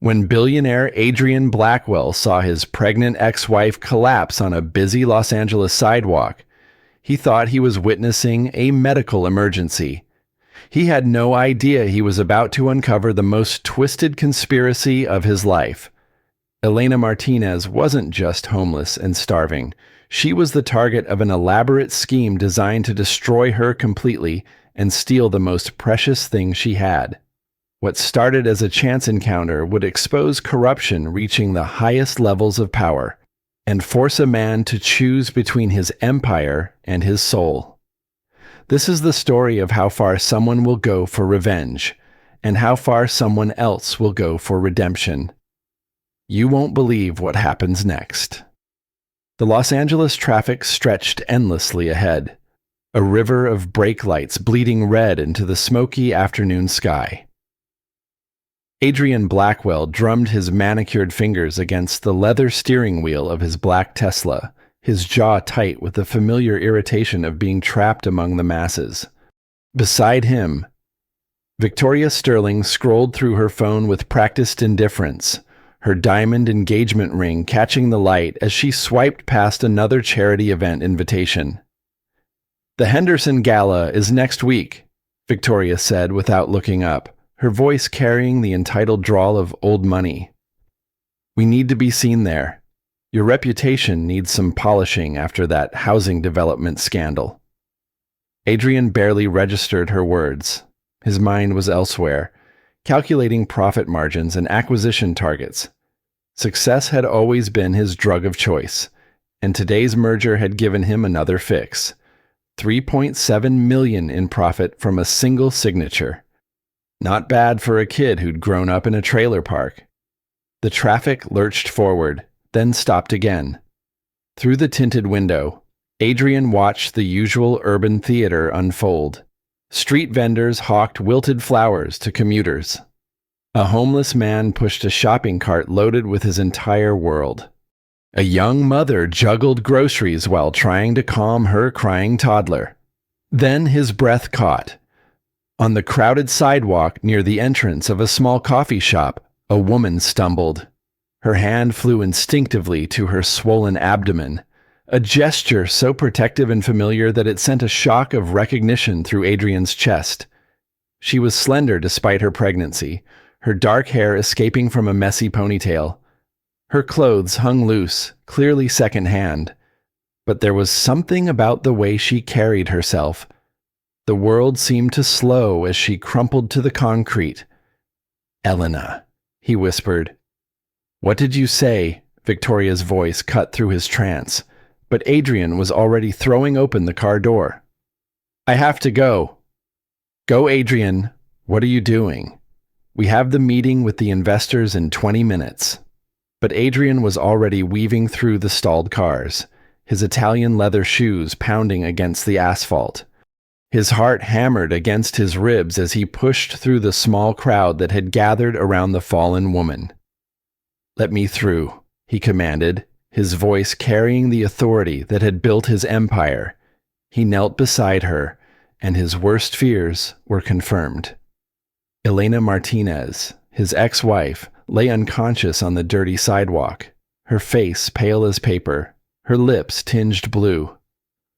When billionaire Adrian Blackwell saw his pregnant ex-wife collapse on a busy Los Angeles sidewalk, he thought he was witnessing a medical emergency. He had no idea he was about to uncover the most twisted conspiracy of his life. Elena Martinez wasn't just homeless and starving. She was the target of an elaborate scheme designed to destroy her completely and steal the most precious thing she had. What started as a chance encounter would expose corruption reaching the highest levels of power and force a man to choose between his empire and his soul. This is the story of how far someone will go for revenge and how far someone else will go for redemption. You won't believe what happens next. The Los Angeles traffic stretched endlessly ahead, a river of brake lights bleeding red into the smoky afternoon sky. Adrian Blackwell drummed his manicured fingers against the leather steering wheel of his black Tesla, his jaw tight with the familiar irritation of being trapped among the masses. Beside him, Victoria Sterling scrolled through her phone with practiced indifference, her diamond engagement ring catching the light as she swiped past another charity event invitation. "The Henderson Gala is next week," Victoria said without looking up, her voice carrying the entitled drawl of old money. "We need to be seen there. Your reputation needs some polishing after that housing development scandal." Adrian barely registered her words. His mind was elsewhere, calculating profit margins and acquisition targets. Success had always been his drug of choice, and today's merger had given him another fix. 3.7 million in profit from a single signature. Not bad for a kid who'd grown up in a trailer park. The traffic lurched forward, then stopped again. Through the tinted window, Adrian watched the usual urban theater unfold. Street vendors hawked wilted flowers to commuters. A homeless man pushed a shopping cart loaded with his entire world. A young mother juggled groceries while trying to calm her crying toddler. Then his breath caught. On the crowded sidewalk near the entrance of a small coffee shop, a woman stumbled. Her hand flew instinctively to her swollen abdomen, a gesture so protective and familiar that it sent a shock of recognition through Adrian's chest. She was slender despite her pregnancy, her dark hair escaping from a messy ponytail. Her clothes hung loose, clearly second-hand, but there was something about the way she carried herself. The world seemed to slow as she crumpled to the concrete. "Elena," he whispered. "What did you say?" Victoria's voice cut through his trance, but Adrian was already throwing open the car door. "I have to go." "Go, Adrian. What are you doing?" "We have the meeting with the investors in 20 minutes." But Adrian was already weaving through the stalled cars, his Italian leather shoes pounding against the asphalt. His heart hammered against his ribs as he pushed through the small crowd that had gathered around the fallen woman. "Let me through," he commanded, his voice carrying the authority that had built his empire. He knelt beside her, and his worst fears were confirmed. Elena Martinez, his ex-wife, lay unconscious on the dirty sidewalk, her face pale as paper, her lips tinged blue.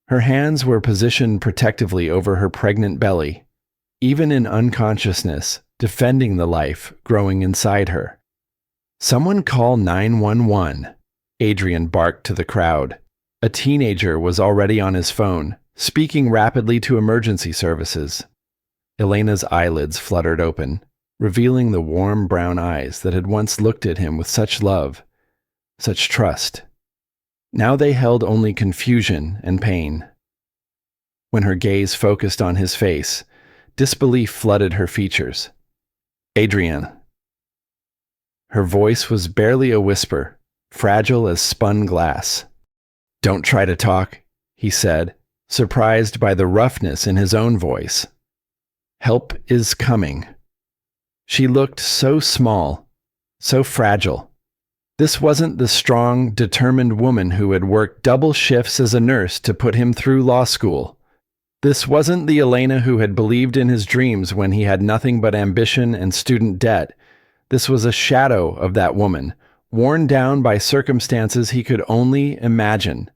Her hands were positioned protectively over her pregnant belly, even in unconsciousness, defending the life growing inside her. "Someone call 911, Adrian barked to the crowd. A teenager was already on his phone, speaking rapidly to emergency services. Elena's eyelids fluttered open, revealing the warm brown eyes that had once looked at him with such love, such trust. Now they held only confusion and pain. When her gaze focused on his face, disbelief flooded her features. "Adrian." Her voice was barely a whisper, fragile as spun glass. "Don't try to talk," he said, surprised by the roughness in his own voice. "Help is coming." She looked so small, so fragile. This wasn't the strong, determined woman who had worked double shifts as a nurse to put him through law school. This wasn't the Elena who had believed in his dreams when he had nothing but ambition and student debt. This was a shadow of that woman, worn down by circumstances he could only imagine.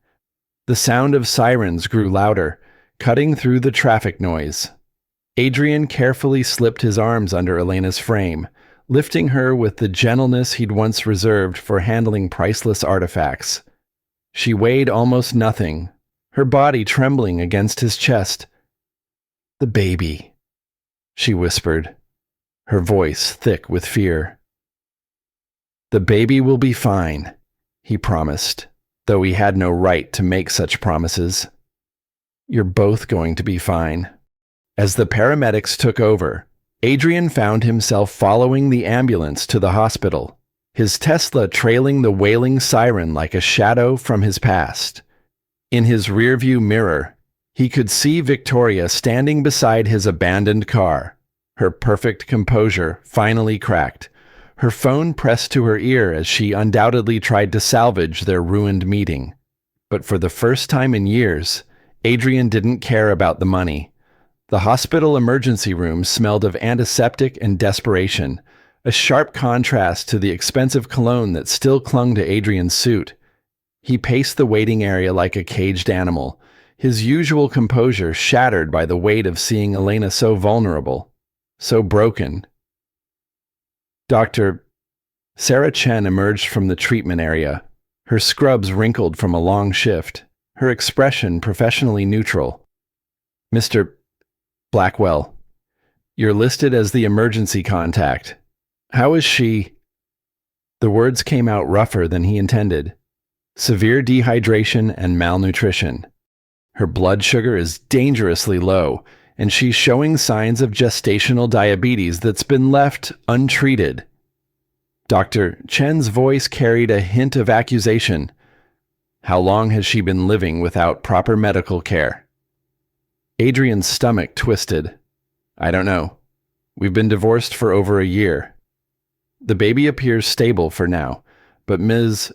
The sound of sirens grew louder, cutting through the traffic noise. Adrian carefully slipped his arms under Elena's frame, lifting her with the gentleness he'd once reserved for handling priceless artifacts. She weighed almost nothing, her body trembling against his chest. "The baby," she whispered, her voice thick with fear. "The baby will be fine," he promised, though he had no right to make such promises. "You're both going to be fine." As the paramedics took over, Adrian found himself following the ambulance to the hospital, his Tesla trailing the wailing siren like a shadow from his past. In his rearview mirror, he could see Victoria standing beside his abandoned car, her perfect composure finally cracked, her phone pressed to her ear as she undoubtedly tried to salvage their ruined meeting. But for the first time in years, Adrian didn't care about the money. The hospital emergency room smelled of antiseptic and desperation, a sharp contrast to the expensive cologne that still clung to Adrian's suit. He paced the waiting area like a caged animal, his usual composure shattered by the weight of seeing Elena so vulnerable, so broken. "Doctor..." Sarah Chen emerged from the treatment area, her scrubs wrinkled from a long shift, her expression professionally neutral. "Mr. Blackwell, you're listed as the emergency contact. How is she?" The words came out rougher than he intended. "Severe dehydration and malnutrition. Her blood sugar is dangerously low, and she's showing signs of gestational diabetes that's been left untreated." Dr. Chen's voice carried a hint of accusation. "How long has she been living without proper medical care?" Adrian's stomach twisted. "I don't know. We've been divorced for over a year. The baby appears stable for now, but Ms.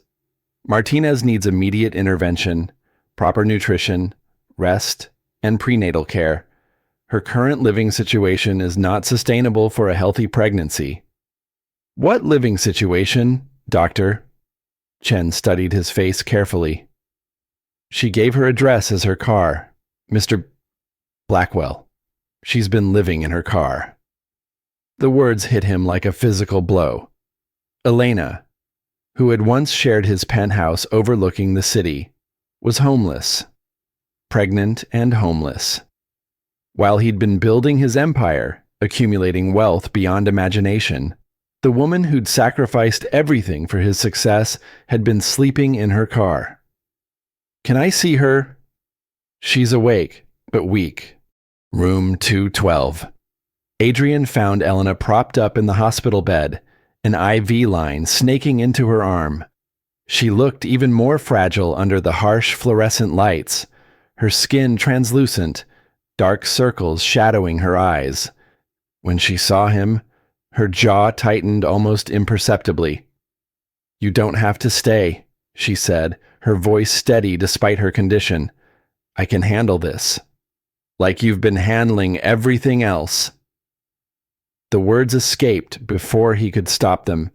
Martinez needs immediate intervention, proper nutrition, rest, and prenatal care. Her current living situation is not sustainable for a healthy pregnancy." "What living situation, doctor?" Chen studied his face carefully. "She gave her address as her car. Mr. Blackwell, she's been living in her car." The words hit him like a physical blow. Elena, who had once shared his penthouse overlooking the city, was homeless. Pregnant and homeless. While he'd been building his empire, accumulating wealth beyond imagination, the woman who'd sacrificed everything for his success had been sleeping in her car. "Can I see her?" "She's awake, but weak. Room 212. Adrian found Elena propped up in the hospital bed, an IV line snaking into her arm. She looked even more fragile under the harsh fluorescent lights, her skin translucent, dark circles shadowing her eyes. When she saw him, her jaw tightened almost imperceptibly. "You don't have to stay," she said, her voice steady despite her condition. "I can handle this. Like you've been handling everything else." The words escaped before he could stop them,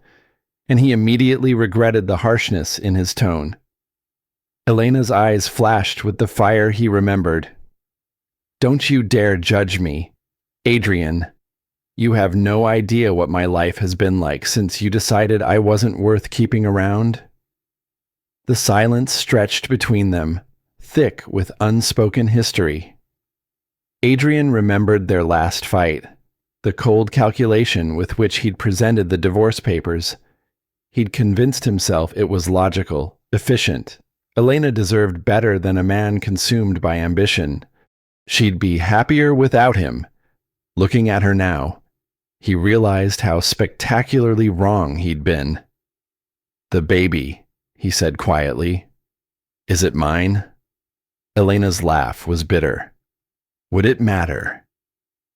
and he immediately regretted the harshness in his tone. Elena's eyes flashed with the fire he remembered. "Don't you dare judge me, Adrian. You have no idea what my life has been like since you decided I wasn't worth keeping around." The silence stretched between them, thick with unspoken history. Adrian remembered their last fight, the cold calculation with which he'd presented the divorce papers. He'd convinced himself it was logical, efficient. Elena deserved better than a man consumed by ambition. She'd be happier without him. Looking at her now, he realized how spectacularly wrong he'd been. "The baby," he said quietly. "Is it mine?" Elena's laugh was bitter. "Would it matter?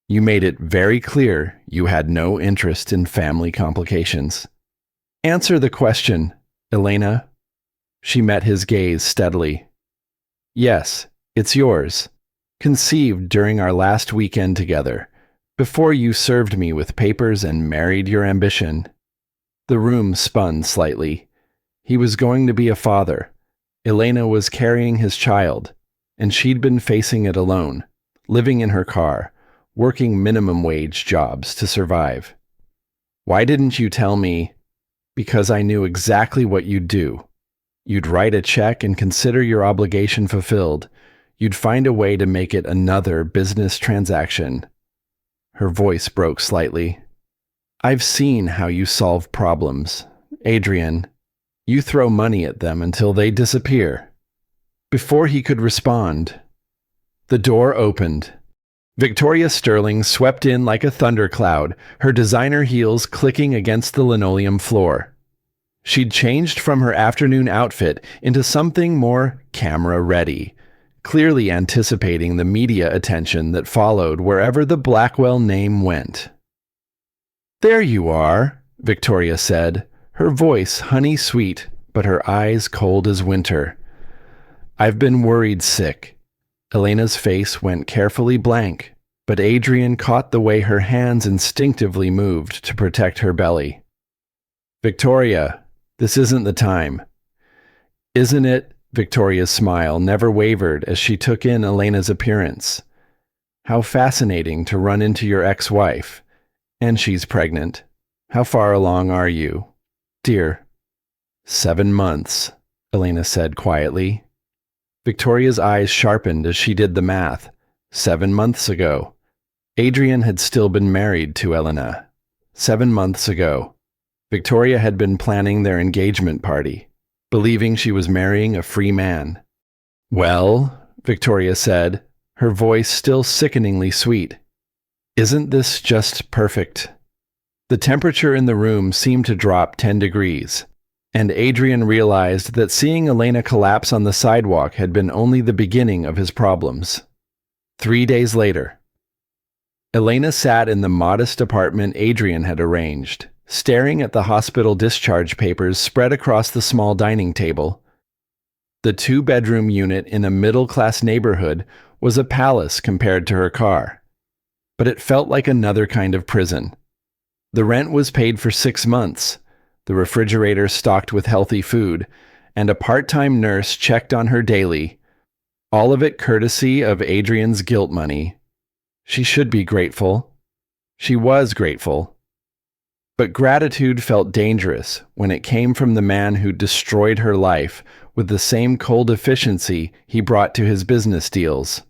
You made it very clear you had no interest in family complications. Answer the question, Elena." She met his gaze steadily. "Yes, it's yours. Conceived during our last weekend together, before you served me with papers and married your ambition." The room spun slightly. He was going to be a father. Elena was carrying his child, and she'd been facing it alone, living in her car, working minimum wage jobs to survive. Why didn't you tell me? Because I knew exactly what you'd do. You'd write a check and consider your obligation fulfilled. You'd find a way to make it another business transaction. Her voice broke slightly. I've seen how you solve problems. Adrian, you throw money at them until they disappear. Before he could respond, the door opened. Victoria Sterling swept in like a thundercloud, her designer heels clicking against the linoleum floor. She'd changed from her afternoon outfit into something more camera-ready, clearly anticipating the media attention that followed wherever the Blackwell name went. "There you are," Victoria said, her voice honey-sweet, but her eyes cold as winter. "I've been worried sick." Elena's face went carefully blank, but Adrian caught the way her hands instinctively moved to protect her belly. "Victoria, this isn't the time." "Isn't it?" Victoria's smile never wavered as she took in Elena's appearance. "How fascinating to run into your ex-wife. And she's pregnant. How far along are you, dear?" 7 months, Elena said quietly. Victoria's eyes sharpened as she did the math. 7 months ago. Adrian had still been married to Elena. 7 months ago. Victoria had been planning their engagement party, believing she was marrying a free man. "Well," Victoria said, her voice still sickeningly sweet, "isn't this just perfect?" The temperature in the room seemed to drop 10 degrees, and Adrian realized that seeing Elena collapse on the sidewalk had been only the beginning of his problems. 3 days later. Elena sat in the modest apartment Adrian had arranged, staring at the hospital discharge papers spread across the small dining table. The 2-bedroom unit in a middle-class neighborhood was a palace compared to her car, but it felt like another kind of prison. The rent was paid for 6 months, the refrigerator stocked with healthy food, and a part-time nurse checked on her daily, all of it courtesy of Adrian's guilt money. She should be grateful. She was grateful. But gratitude felt dangerous when it came from the man who destroyed her life with the same cold efficiency he brought to his business deals.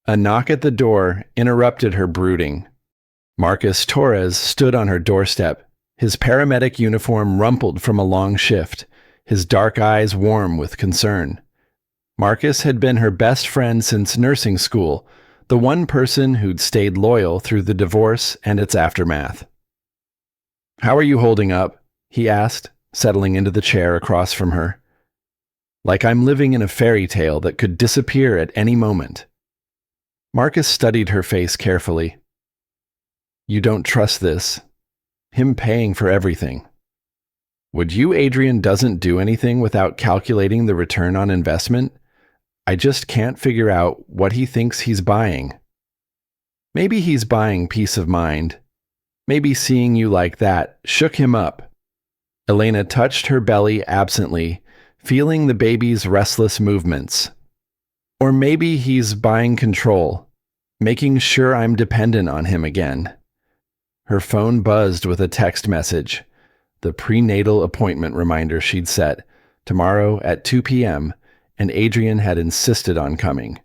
A knock at the door interrupted her brooding. Marcus Torres stood on her doorstep, his paramedic uniform rumpled from a long shift, his dark eyes warm with concern. Marcus had been her best friend since nursing school, the one person who'd stayed loyal through the divorce and its aftermath. "How are you holding up?" he asked, settling into the chair across from her. "Like I'm living in a fairy tale that could disappear at any moment." Marcus studied her face carefully. "You don't trust this. Him paying for everything. Would you Adrian doesn't do anything without calculating the return on investment? I just can't figure out what he thinks he's buying. Maybe he's buying peace of mind. Maybe seeing you like that shook him up." Elena touched her belly absently, feeling the baby's restless movements. "Or maybe he's buying control, making sure I'm dependent on him again." Her phone buzzed with a text message, the prenatal appointment reminder she'd set, tomorrow at 2 p.m., and Adrian had insisted on coming.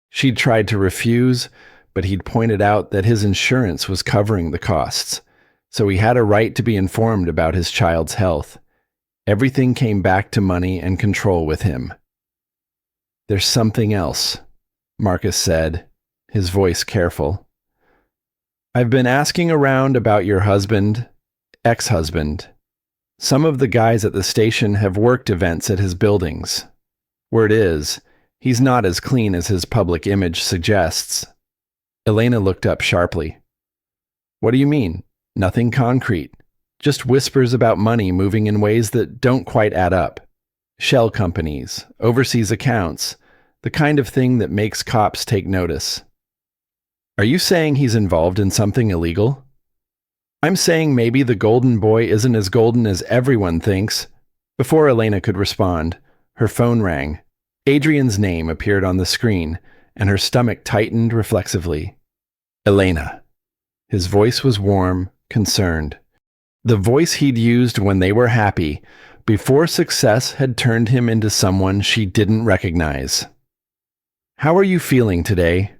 She'd tried to refuse, but he'd pointed out that his insurance was covering the costs, so he had a right to be informed about his child's health. Everything came back to money and control with him. "There's something else," Marcus said, his voice careful. "I've been asking around about your husband, ex-husband. Some of the guys at the station have worked events at his buildings. Word is, he's not as clean as his public image suggests." Elena looked up sharply. "What do you mean? Nothing concrete. Just whispers about money moving in ways that don't quite add up. Shell companies, overseas accounts, the kind of thing that makes cops take notice." "Are you saying he's involved in something illegal?" I'm saying maybe the golden boy isn't as golden as everyone thinks. Before Elena could respond, her phone rang. Adrian's name appeared on the screen, and her stomach tightened reflexively. Elena. His voice was warm, concerned. The voice he'd used when they were happy, before success had turned him into someone she didn't recognize. How are you feeling today?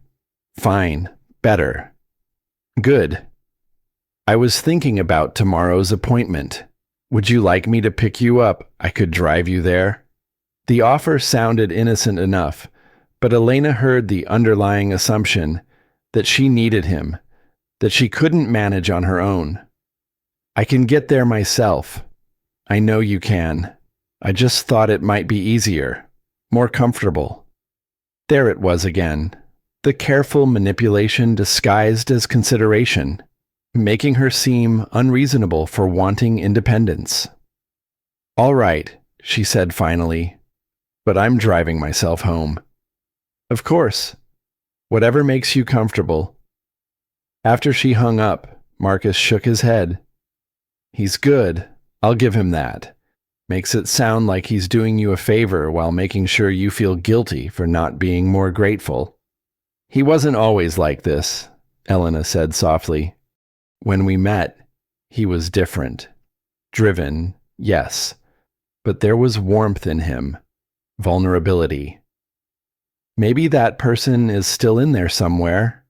Fine. Better. Good. I was thinking about tomorrow's appointment. Would you like me to pick you up? I could drive you there. The offer sounded innocent enough, but Elena heard the underlying assumption that she needed him, that she couldn't manage on her own. I can get there myself. I know you can. I just thought it might be easier, more comfortable. There it was again, the careful manipulation disguised as consideration, making her seem unreasonable for wanting independence. All right, she said finally, but I'm driving myself home. Of course. Whatever makes you comfortable. After she hung up, Marcus shook his head. He's good, I'll give him that. Makes it sound like he's doing you a favor while making sure you feel guilty for not being more grateful. He wasn't always like this, Elena said softly. When we met, he was different. Driven, yes, but there was warmth in him, vulnerability. Maybe that person is still in there somewhere,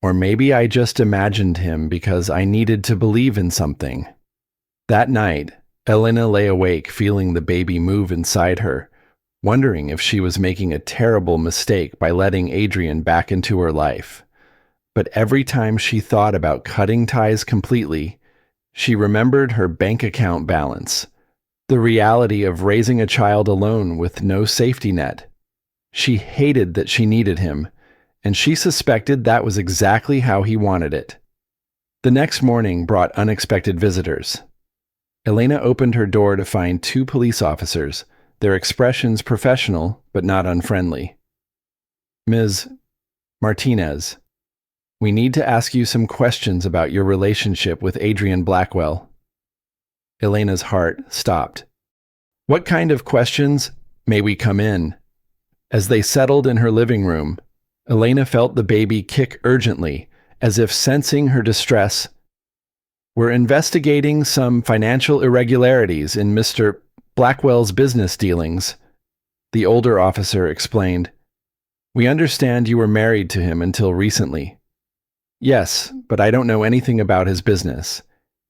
or maybe I just imagined him because I needed to believe in something. That night, Elena lay awake feeling the baby move inside her, wondering if she was making a terrible mistake by letting Adrian back into her life. But every time she thought about cutting ties completely, she remembered her bank account balance, the reality of raising a child alone with no safety net. She hated that she needed him, and she suspected that was exactly how he wanted it. The next morning brought unexpected visitors. Elena opened her door to find 2 police officers, their expressions professional but not unfriendly. Ms. Martinez, we need to ask you some questions about your relationship with Adrian Blackwell. Elena's heart stopped. What kind of questions? May we come in? As they settled in her living room, Elena felt the baby kick urgently, as if sensing her distress. We're investigating some financial irregularities in Mr. Blackwell's business dealings, the older officer explained. We understand you were married to him until recently. Yes, but I don't know anything about his business.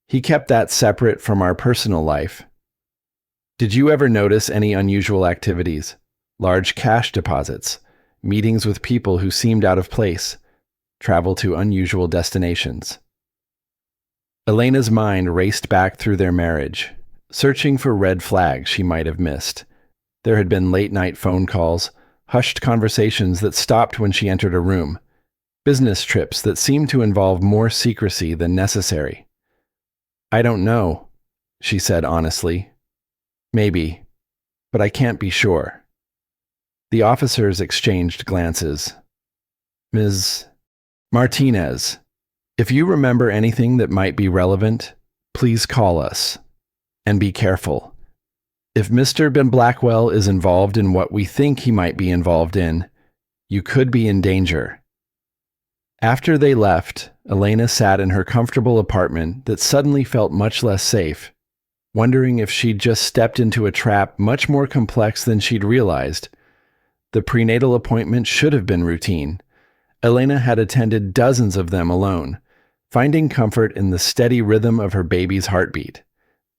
He kept that separate from our personal life. Did you ever notice any unusual activities? Large cash deposits, meetings with people who seemed out of place, travel to unusual destinations. Elena's mind raced back through their marriage, searching for red flags she might have missed. There had been late-night phone calls, hushed conversations that stopped when she entered a room, business trips that seemed to involve more secrecy than necessary. I don't know, she said honestly. Maybe, but I can't be sure. The officers exchanged glances. Ms. Martinez, if you remember anything that might be relevant, please call us. And be careful. If Mr. Ben Blackwell is involved in what we think he might be involved in, you could be in danger. After they left, Elena sat in her comfortable apartment that suddenly felt much less safe, wondering if she'd just stepped into a trap much more complex than she'd realized. The prenatal appointment should have been routine. Elena had attended dozens of them alone, finding comfort in the steady rhythm of her baby's heartbeat,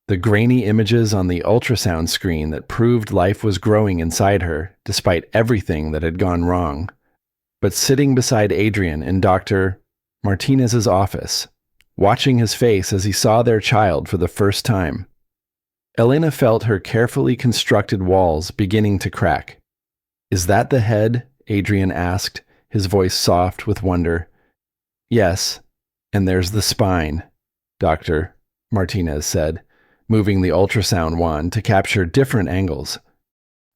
the grainy images on the ultrasound screen that proved life was growing inside her despite everything that had gone wrong. But sitting beside Adrian in Dr. Martinez's office, watching his face as he saw their child for the first time, Elena felt her carefully constructed walls beginning to crack. Is that the head? Adrian asked, his voice soft with wonder. Yes, and there's the spine, Dr. Martinez said, moving the ultrasound wand to capture different angles.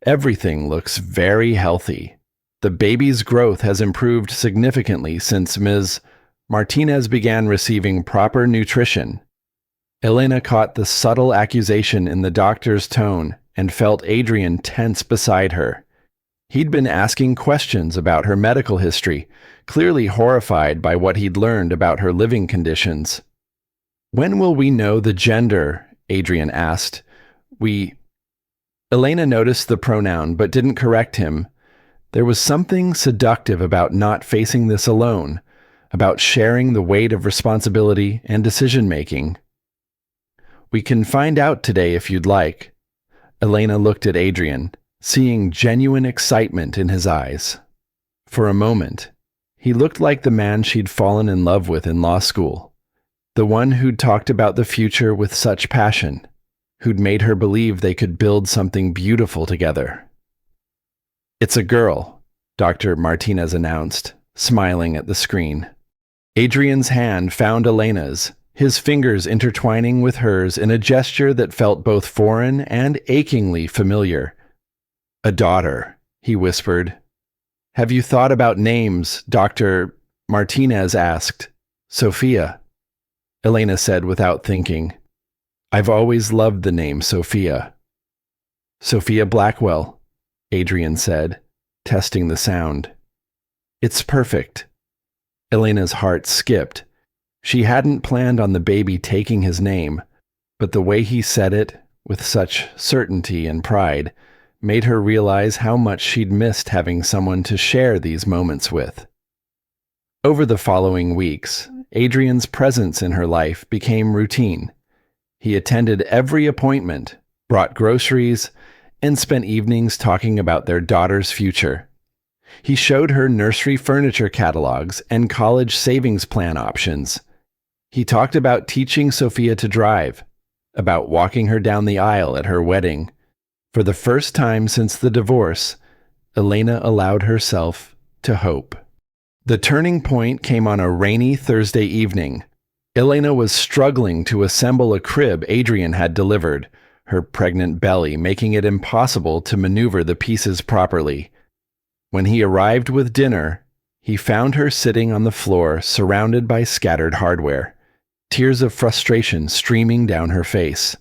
Everything looks very healthy. The baby's growth has improved significantly since Ms. Martinez began receiving proper nutrition. Elena caught the subtle accusation in the doctor's tone and felt Adrian tense beside her. He'd been asking questions about her medical history, clearly horrified by what he'd learned about her living conditions. "When will we know the gender?" Adrian asked. Elena noticed the pronoun but didn't correct him. There was something seductive about not facing this alone, about sharing the weight of responsibility and decision-making. "We can find out today if you'd like." Elena looked at Adrian, seeing genuine excitement in his eyes. For a moment, he looked like the man she'd fallen in love with in law school, the one who'd talked about the future with such passion, who'd made her believe they could build something beautiful together. "It's a girl," Dr. Martinez announced, smiling at the screen. Adrian's hand found Elena's, his fingers intertwining with hers in a gesture that felt both foreign and achingly familiar. "A daughter," he whispered. "Have you thought about names?" Dr. Martinez asked. "Sophia," Elena said without thinking. "I've always loved the name Sophia." "Sophia Blackwell," Adrian said, testing the sound. "It's perfect." Elena's heart skipped. She hadn't planned on the baby taking his name, but the way he said it, with such certainty and pride, made her realize how much she'd missed having someone to share these moments with. Over the following weeks, Adrian's presence in her life became routine. He attended every appointment, brought groceries, and spent evenings talking about their daughter's future. He showed her nursery furniture catalogs and college savings plan options. He talked about teaching Sophia to drive, about walking her down the aisle at her wedding. For the first time since the divorce, Elena allowed herself to hope. The turning point came on a rainy Thursday evening. Elena was struggling to assemble a crib Adrian had delivered, her pregnant belly making it impossible to maneuver the pieces properly. When he arrived with dinner, he found her sitting on the floor surrounded by scattered hardware, tears of frustration streaming down her face.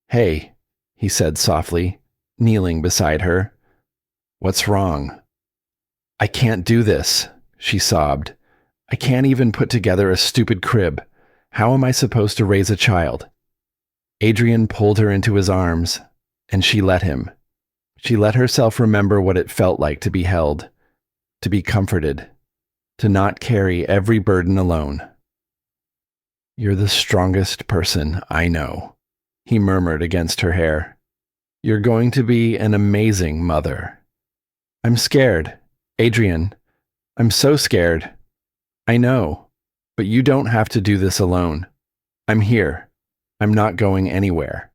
"Hey," he said softly, kneeling beside her. "What's wrong?" "I can't do this," she sobbed. "I can't even put together a stupid crib. How am I supposed to raise a child?" Adrian pulled her into his arms, and she let him. She let herself remember what it felt like to be held, to be comforted, to not carry every burden alone. "You're the strongest person I know," he murmured against her hair. "You're going to be an amazing mother." "I'm scared, Adrian. I'm so scared." "I know, but you don't have to do this alone. I'm here. I'm not going anywhere."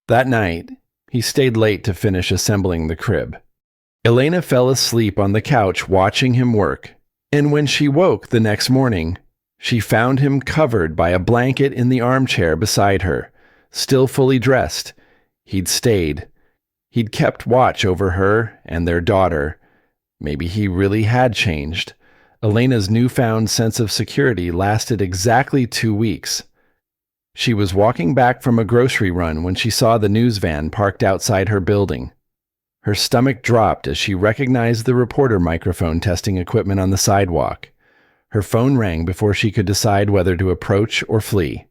That night, he stayed late to finish assembling the crib. Elena fell asleep on the couch watching him work, and when she woke the next morning, she found him covered by a blanket in the armchair beside her, still fully dressed. He'd stayed. He'd kept watch over her and their daughter. Maybe he really had changed. Elena's newfound sense of security lasted exactly 2 weeks. She was walking back from a grocery run when she saw the news van parked outside her building. Her stomach dropped as she recognized the reporter microphone testing equipment on the sidewalk. Her phone rang before she could decide whether to approach or flee.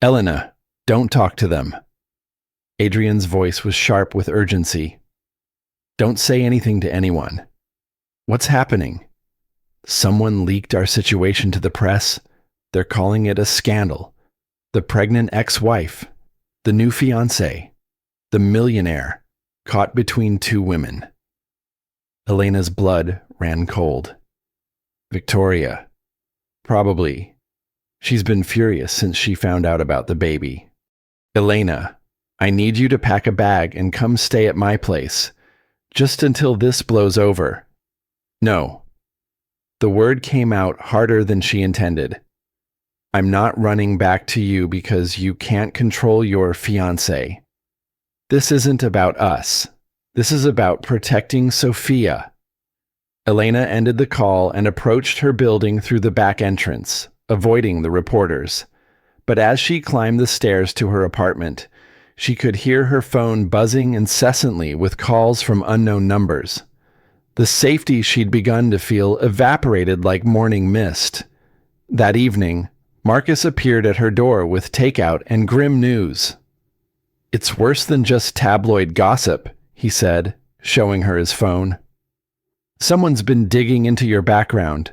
"Elena, don't talk to them." Adrian's voice was sharp with urgency. "Don't say anything to anyone." "What's happening?" "Someone leaked our situation to the press. They're calling it a scandal. The pregnant ex-wife, the new fiancé, the millionaire, caught between 2 women." Elena's blood ran cold. Victoria. Probably. She's been furious since she found out about the baby. "Elena, I need you to pack a bag and come stay at my place, just until this blows over." "No." The word came out harder than she intended. "I'm not running back to you because you can't control your fiancé. This isn't about us. This is about protecting Sophia." Elena ended the call and approached her building through the back entrance, avoiding the reporters. But as she climbed the stairs to her apartment, she could hear her phone buzzing incessantly with calls from unknown numbers. The safety she'd begun to feel evaporated like morning mist. That evening, Marcus appeared at her door with takeout and grim news. "It's worse than just tabloid gossip," he said, showing her his phone. "Someone's been digging into your background.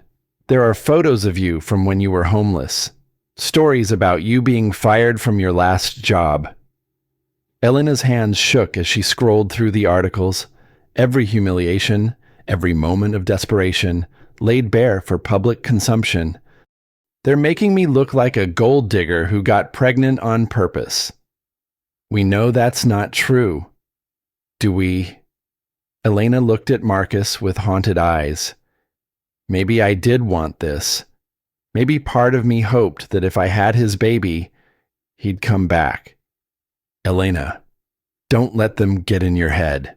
There are photos of you from when you were homeless. Stories about you being fired from your last job." Elena's hands shook as she scrolled through the articles. Every humiliation, every moment of desperation, laid bare for public consumption. "They're making me look like a gold digger who got pregnant on purpose." "We know that's not true. Do we?" Elena looked at Marcus with haunted eyes. "Maybe I did want this. Maybe part of me hoped that if I had his baby, he'd come back. Elena, don't let them get in your head."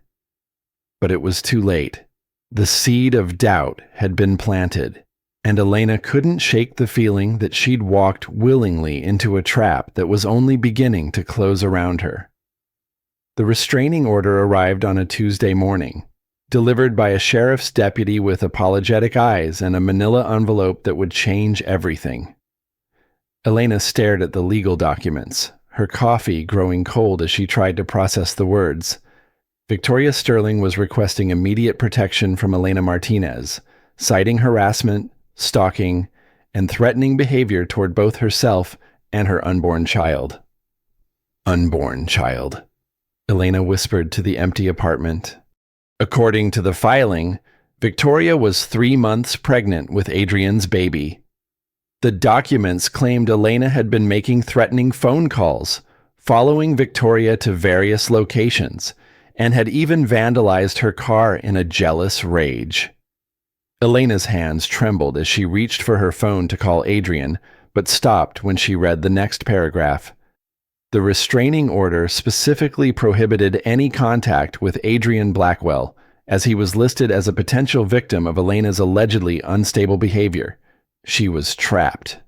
But it was too late. The seed of doubt had been planted, and Elena couldn't shake the feeling that she'd walked willingly into a trap that was only beginning to close around her. The restraining order arrived on a Tuesday morning, delivered by a sheriff's deputy with apologetic eyes and a manila envelope that would change everything. Elena stared at the legal documents, her coffee growing cold as she tried to process the words. Victoria Sterling was requesting immediate protection from Elena Martinez, citing harassment, stalking, and threatening behavior toward both herself and her unborn child. "Unborn child," Elena whispered to the empty apartment. According to the filing, Victoria was 3 months pregnant with Adrian's baby. The documents claimed Elena had been making threatening phone calls, following Victoria to various locations, and had even vandalized her car in a jealous rage. Elena's hands trembled as she reached for her phone to call Adrian, but stopped when she read the next paragraph. The restraining order specifically prohibited any contact with Adrian Blackwell, as he was listed as a potential victim of Elena's allegedly unstable behavior. She was trapped.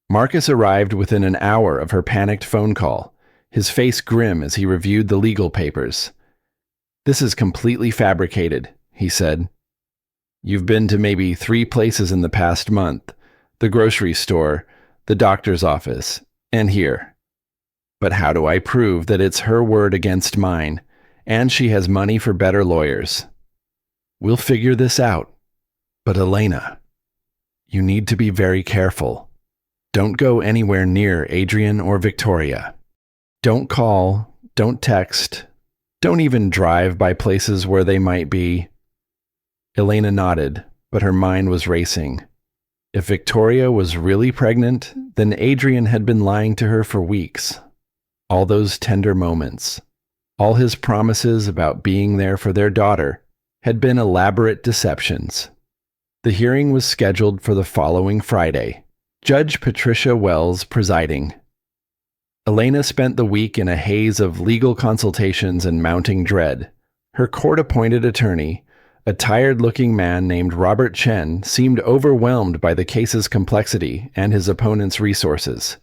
Marcus arrived within an hour of her panicked phone call, his face grim as he reviewed the legal papers. "This is completely fabricated," he said. "You've been to maybe 3 places in the past month: the grocery store, the doctor's office, and here. But how do I prove that it's her word against mine, and she has money for better lawyers? We'll figure this out. But Elena, you need to be very careful. Don't go anywhere near Adrian or Victoria. Don't call, don't text, don't even drive by places where they might be." Elena nodded, but her mind was racing. If Victoria was really pregnant, then Adrian had been lying to her for weeks. All those tender moments, all his promises about being there for their daughter, had been elaborate deceptions. The hearing was scheduled for the following Friday, Judge Patricia Wells presiding. Elena spent the week in a haze of legal consultations and mounting dread. Her court-appointed attorney, a tired-looking man named Robert Chen, seemed overwhelmed by the case's complexity and his opponent's resources.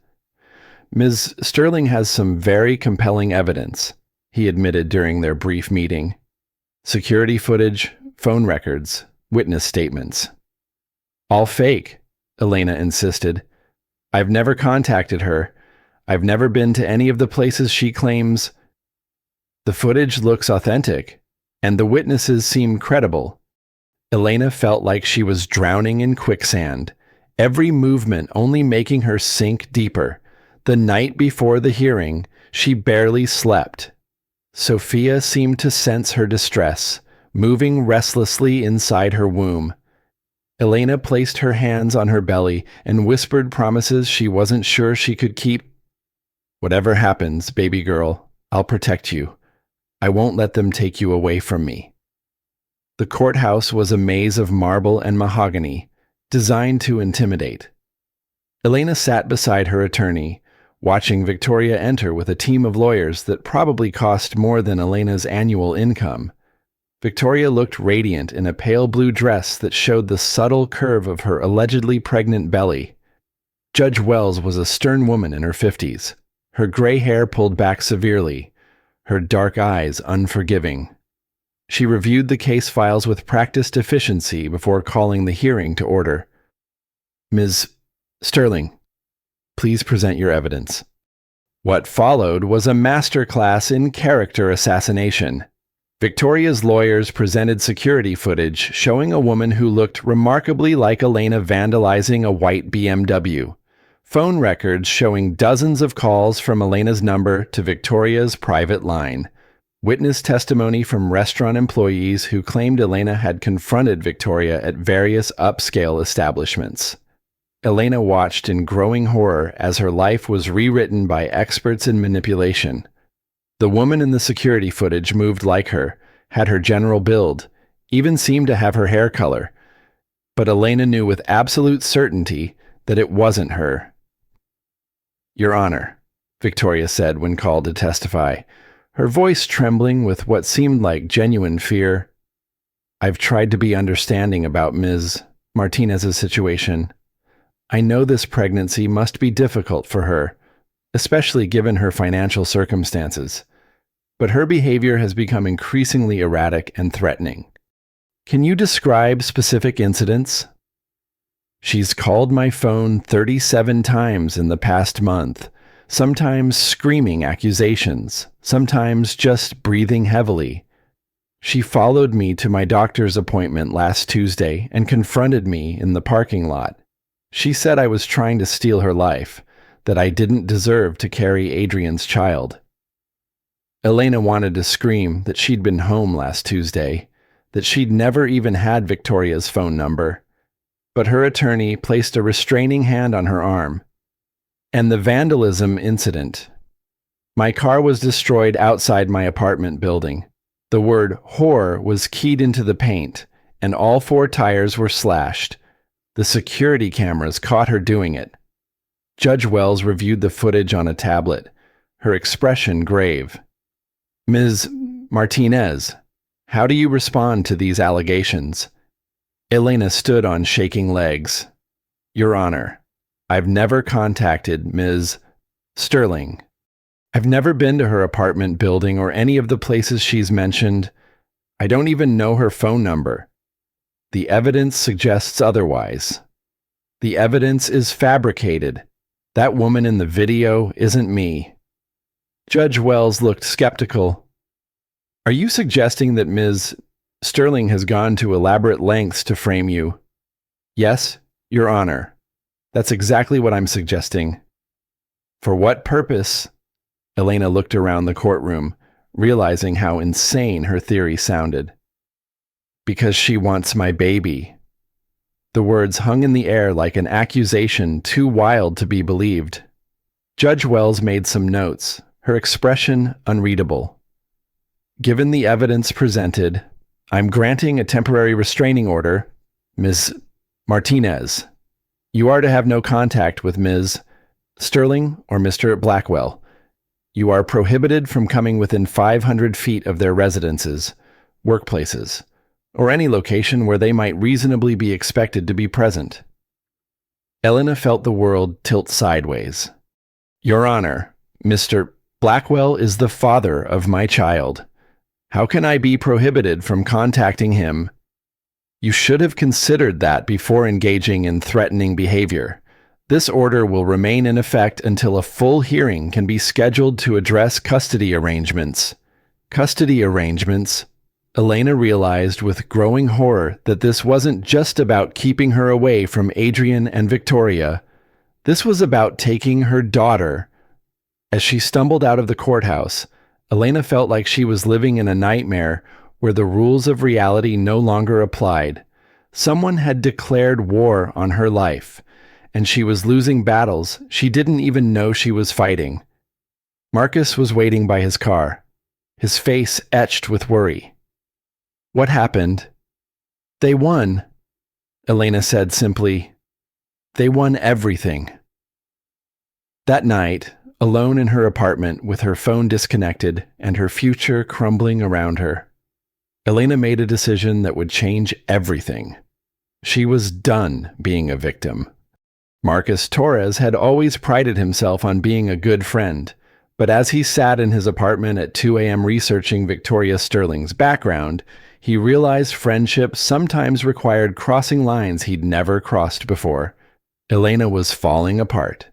"Ms. Sterling has some very compelling evidence," he admitted during their brief meeting. "Security footage, phone records, witness statements." "All fake," Elena insisted. "I've never contacted her. I've never been to any of the places she claims." "The footage looks authentic, and the witnesses seem credible." Elena felt like she was drowning in quicksand, every movement only making her sink deeper. The night before the hearing, she barely slept. Sophia seemed to sense her distress, moving restlessly inside her womb. Elena placed her hands on her belly and whispered promises she wasn't sure she could keep. "Whatever happens, baby girl, I'll protect you. I won't let them take you away from me." The courthouse was a maze of marble and mahogany, designed to intimidate. Elena sat beside her attorney, watching Victoria enter with a team of lawyers that probably cost more than Elena's annual income. Victoria looked radiant in a pale blue dress that showed the subtle curve of her allegedly pregnant belly. Judge Wells was a stern woman in her 50s, her gray hair pulled back severely, her dark eyes unforgiving. She reviewed the case files with practiced efficiency before calling the hearing to order. Ms. Sterling, please present your evidence. What followed was a masterclass in character assassination. Victoria's lawyers presented security footage showing a woman who looked remarkably like Elena vandalizing a white BMW. Phone records showing dozens of calls from Elena's number to Victoria's private line. Witness testimony from restaurant employees who claimed Elena had confronted Victoria at various upscale establishments. Elena watched in growing horror as her life was rewritten by experts in manipulation. The woman in the security footage moved like her, had her general build, even seemed to have her hair color. But Elena knew with absolute certainty that it wasn't her. Your Honor, Victoria said when called to testify, her voice trembling with what seemed like genuine fear. I've tried to be understanding about Ms. Martinez's situation. I know this pregnancy must be difficult for her, especially given her financial circumstances. But her behavior has become increasingly erratic and threatening. Can you describe specific incidents? She's called my phone 37 times in the past month, sometimes screaming accusations, sometimes just breathing heavily. She followed me to my doctor's appointment last Tuesday and confronted me in the parking lot. She said I was trying to steal her life, that I didn't deserve to carry Adrian's child. Elena wanted to scream that she'd been home last Tuesday, that she'd never even had Victoria's phone number. But her attorney placed a restraining hand on her arm. And the vandalism incident. My car was destroyed outside my apartment building. The word whore was keyed into the paint, and all 4 tires were slashed. The security cameras caught her doing it. Judge Wells reviewed the footage on a tablet, her expression grave. Ms. Martinez, how do you respond to these allegations? Elena stood on shaking legs. Your Honor, I've never contacted Ms. Sterling. I've never been to her apartment building or any of the places she's mentioned. I don't even know her phone number. The evidence suggests otherwise. The evidence is fabricated. That woman in the video isn't me. Judge Wells looked skeptical. Are you suggesting that Ms. Sterling has gone to elaborate lengths to frame you? Yes, Your Honor. That's exactly what I'm suggesting. For what purpose? Elena looked around the courtroom, realizing how insane her theory sounded. Because she wants my baby. The words hung in the air like an accusation too wild to be believed. Judge Wells made some notes, her expression unreadable. Given the evidence presented, I'm granting a temporary restraining order, Ms. Martinez. You are to have no contact with Ms. Sterling or Mr. Blackwell. You are prohibited from coming within 500 feet of their residences, workplaces, or any location where they might reasonably be expected to be present. Elena felt the world tilt sideways. Your Honor, Mr. Blackwell is the father of my child. How can I be prohibited from contacting him? You should have considered that before engaging in threatening behavior. This order will remain in effect until a full hearing can be scheduled to address custody arrangements. Custody arrangements? Elena realized with growing horror that this wasn't just about keeping her away from Adrian and Victoria. This was about taking her daughter. As she stumbled out of the courthouse, Elena felt like she was living in a nightmare where the rules of reality no longer applied. Someone had declared war on her life, and she was losing battles she didn't even know she was fighting. Marcus was waiting by his car, his face etched with worry. What happened? They won, Elena said simply. They won everything. That night, alone in her apartment with her phone disconnected and her future crumbling around her, Elena made a decision that would change everything. She was done being a victim. Marcus Torres had always prided himself on being a good friend, but as he sat in his apartment at 2 a.m. researching Victoria Sterling's background, he realized friendship sometimes required crossing lines he'd never crossed before. Elena was falling apart.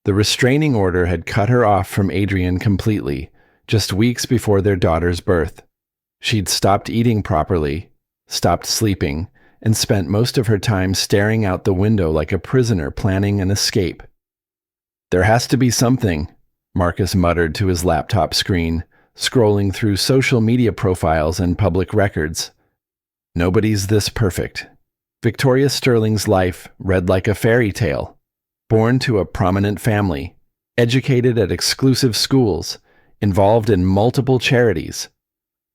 The restraining order had cut her off from Adrian completely, just weeks before their daughter's birth. She'd stopped eating properly, stopped sleeping, and spent most of her time staring out the window like a prisoner planning an escape. "There has to be something," Marcus muttered to his laptop screen, scrolling through social media profiles and public records. Nobody's this perfect. Victoria Sterling's life read like a fairy tale. Born to a prominent family, educated at exclusive schools, involved in multiple charities.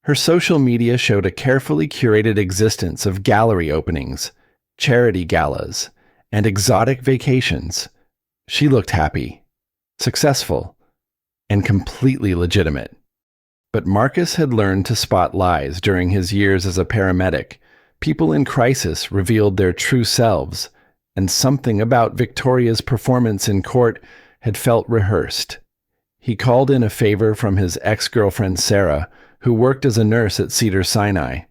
Her social media showed a carefully curated existence of gallery openings, charity galas, and exotic vacations. She looked happy, successful, and completely legitimate. But Marcus had learned to spot lies during his years as a paramedic. People in crisis revealed their true selves, and something about Victoria's performance in court had felt rehearsed. He called in a favor from his ex-girlfriend Sarah, who worked as a nurse at Cedars-Sinai.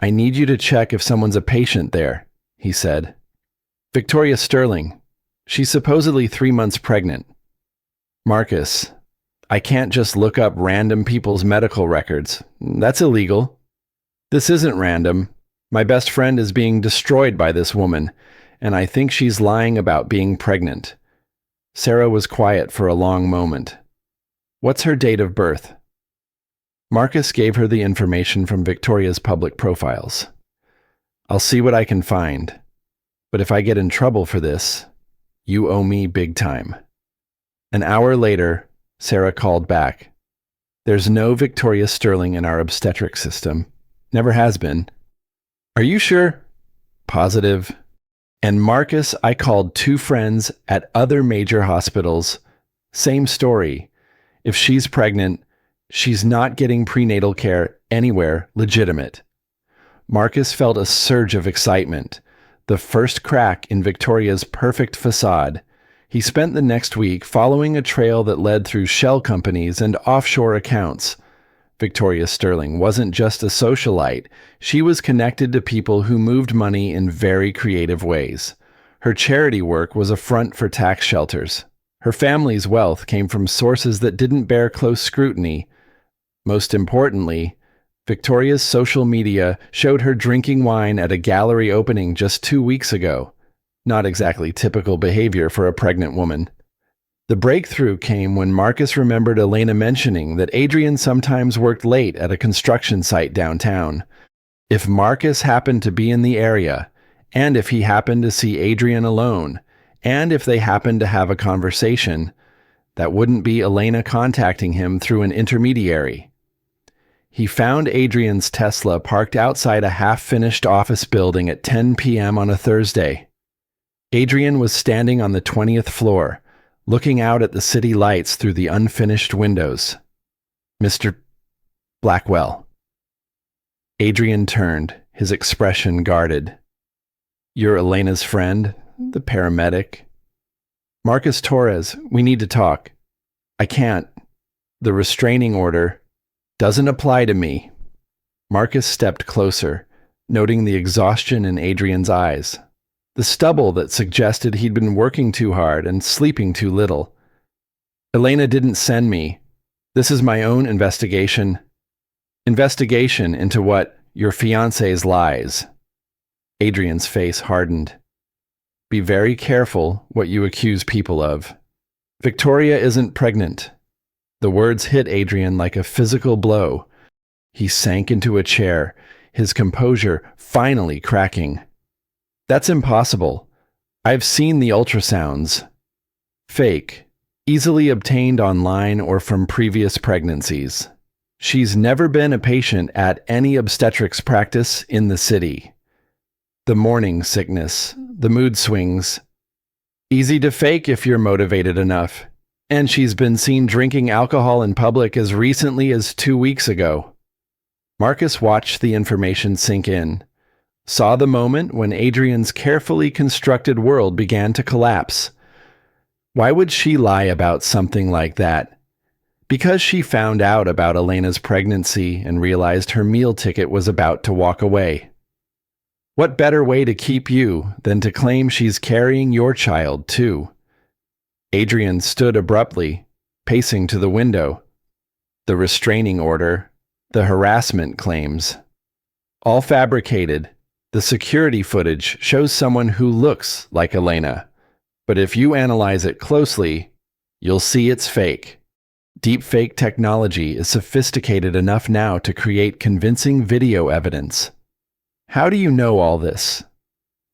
"I need you to check if someone's a patient there," he said. "Victoria Sterling. She's supposedly 3 months pregnant." "Marcus, I can't just look up random people's medical records. That's illegal." "This isn't random. My best friend is being destroyed by this woman, and I think she's lying about being pregnant." Sarah was quiet for a long moment. "What's her date of birth?" Marcus gave her the information from Victoria's public profiles. "I'll see what I can find. But if I get in trouble for this, you owe me big time." An hour later, Sarah called back. "There's no Victoria Sterling in our obstetric system. Never has been." "Are you sure?" "Positive." "And Marcus, I called 2 friends at other major hospitals. Same story. If she's pregnant, she's not getting prenatal care anywhere legitimate." Marcus felt a surge of excitement, the first crack in Victoria's perfect facade. He spent the next week following a trail that led through shell companies and offshore accounts. Victoria Sterling wasn't just a socialite. She was connected to people who moved money in very creative ways. Her charity work was a front for tax shelters. Her family's wealth came from sources that didn't bear close scrutiny. Most importantly, Victoria's social media showed her drinking wine at a gallery opening just 2 weeks ago. Not exactly typical behavior for a pregnant woman. The breakthrough came when Marcus remembered Elena mentioning that Adrian sometimes worked late at a construction site downtown. If Marcus happened to be in the area, and if he happened to see Adrian alone, and if they happened to have a conversation, that wouldn't be Elena contacting him through an intermediary. He found Adrian's Tesla parked outside a half-finished office building at 10 p.m. on a Thursday. Adrian was standing on the 20th floor, looking out at the city lights through the unfinished windows. "Mr. Blackwell." Adrian turned, his expression guarded. "You're Elena's friend, the paramedic?" "Marcus Torres, we need to talk." "I can't. The restraining order doesn't apply to me." Marcus stepped closer, noting the exhaustion in Adrian's eyes, the stubble that suggested he'd been working too hard and sleeping too little. "Elena didn't send me. This is my own investigation. Investigation into what? Your fiancé's lies." Adrian's face hardened. "Be very careful what you accuse people of. Victoria isn't pregnant." The words hit Adrian like a physical blow. He sank into a chair, his composure finally cracking. "That's impossible. I've seen the ultrasounds. Fake, easily obtained online or from previous pregnancies. She's never been a patient at any obstetrics practice in the city. The morning sickness, the mood swings. Easy to fake if you're motivated enough. And she's been seen drinking alcohol in public as recently as 2 weeks ago." Marcus watched the information sink in, saw the moment when Adrian's carefully constructed world began to collapse. Why would she lie about something like that? Because she found out about Elena's pregnancy and realized her meal ticket was about to walk away. What better way to keep you than to claim she's carrying your child, too? Adrian stood abruptly, pacing to the window. The restraining order, the harassment claims. All fabricated. The security footage shows someone who looks like Elena. But if you analyze it closely, you'll see it's fake. Deepfake technology is sophisticated enough now to create convincing video evidence. How do you know all this?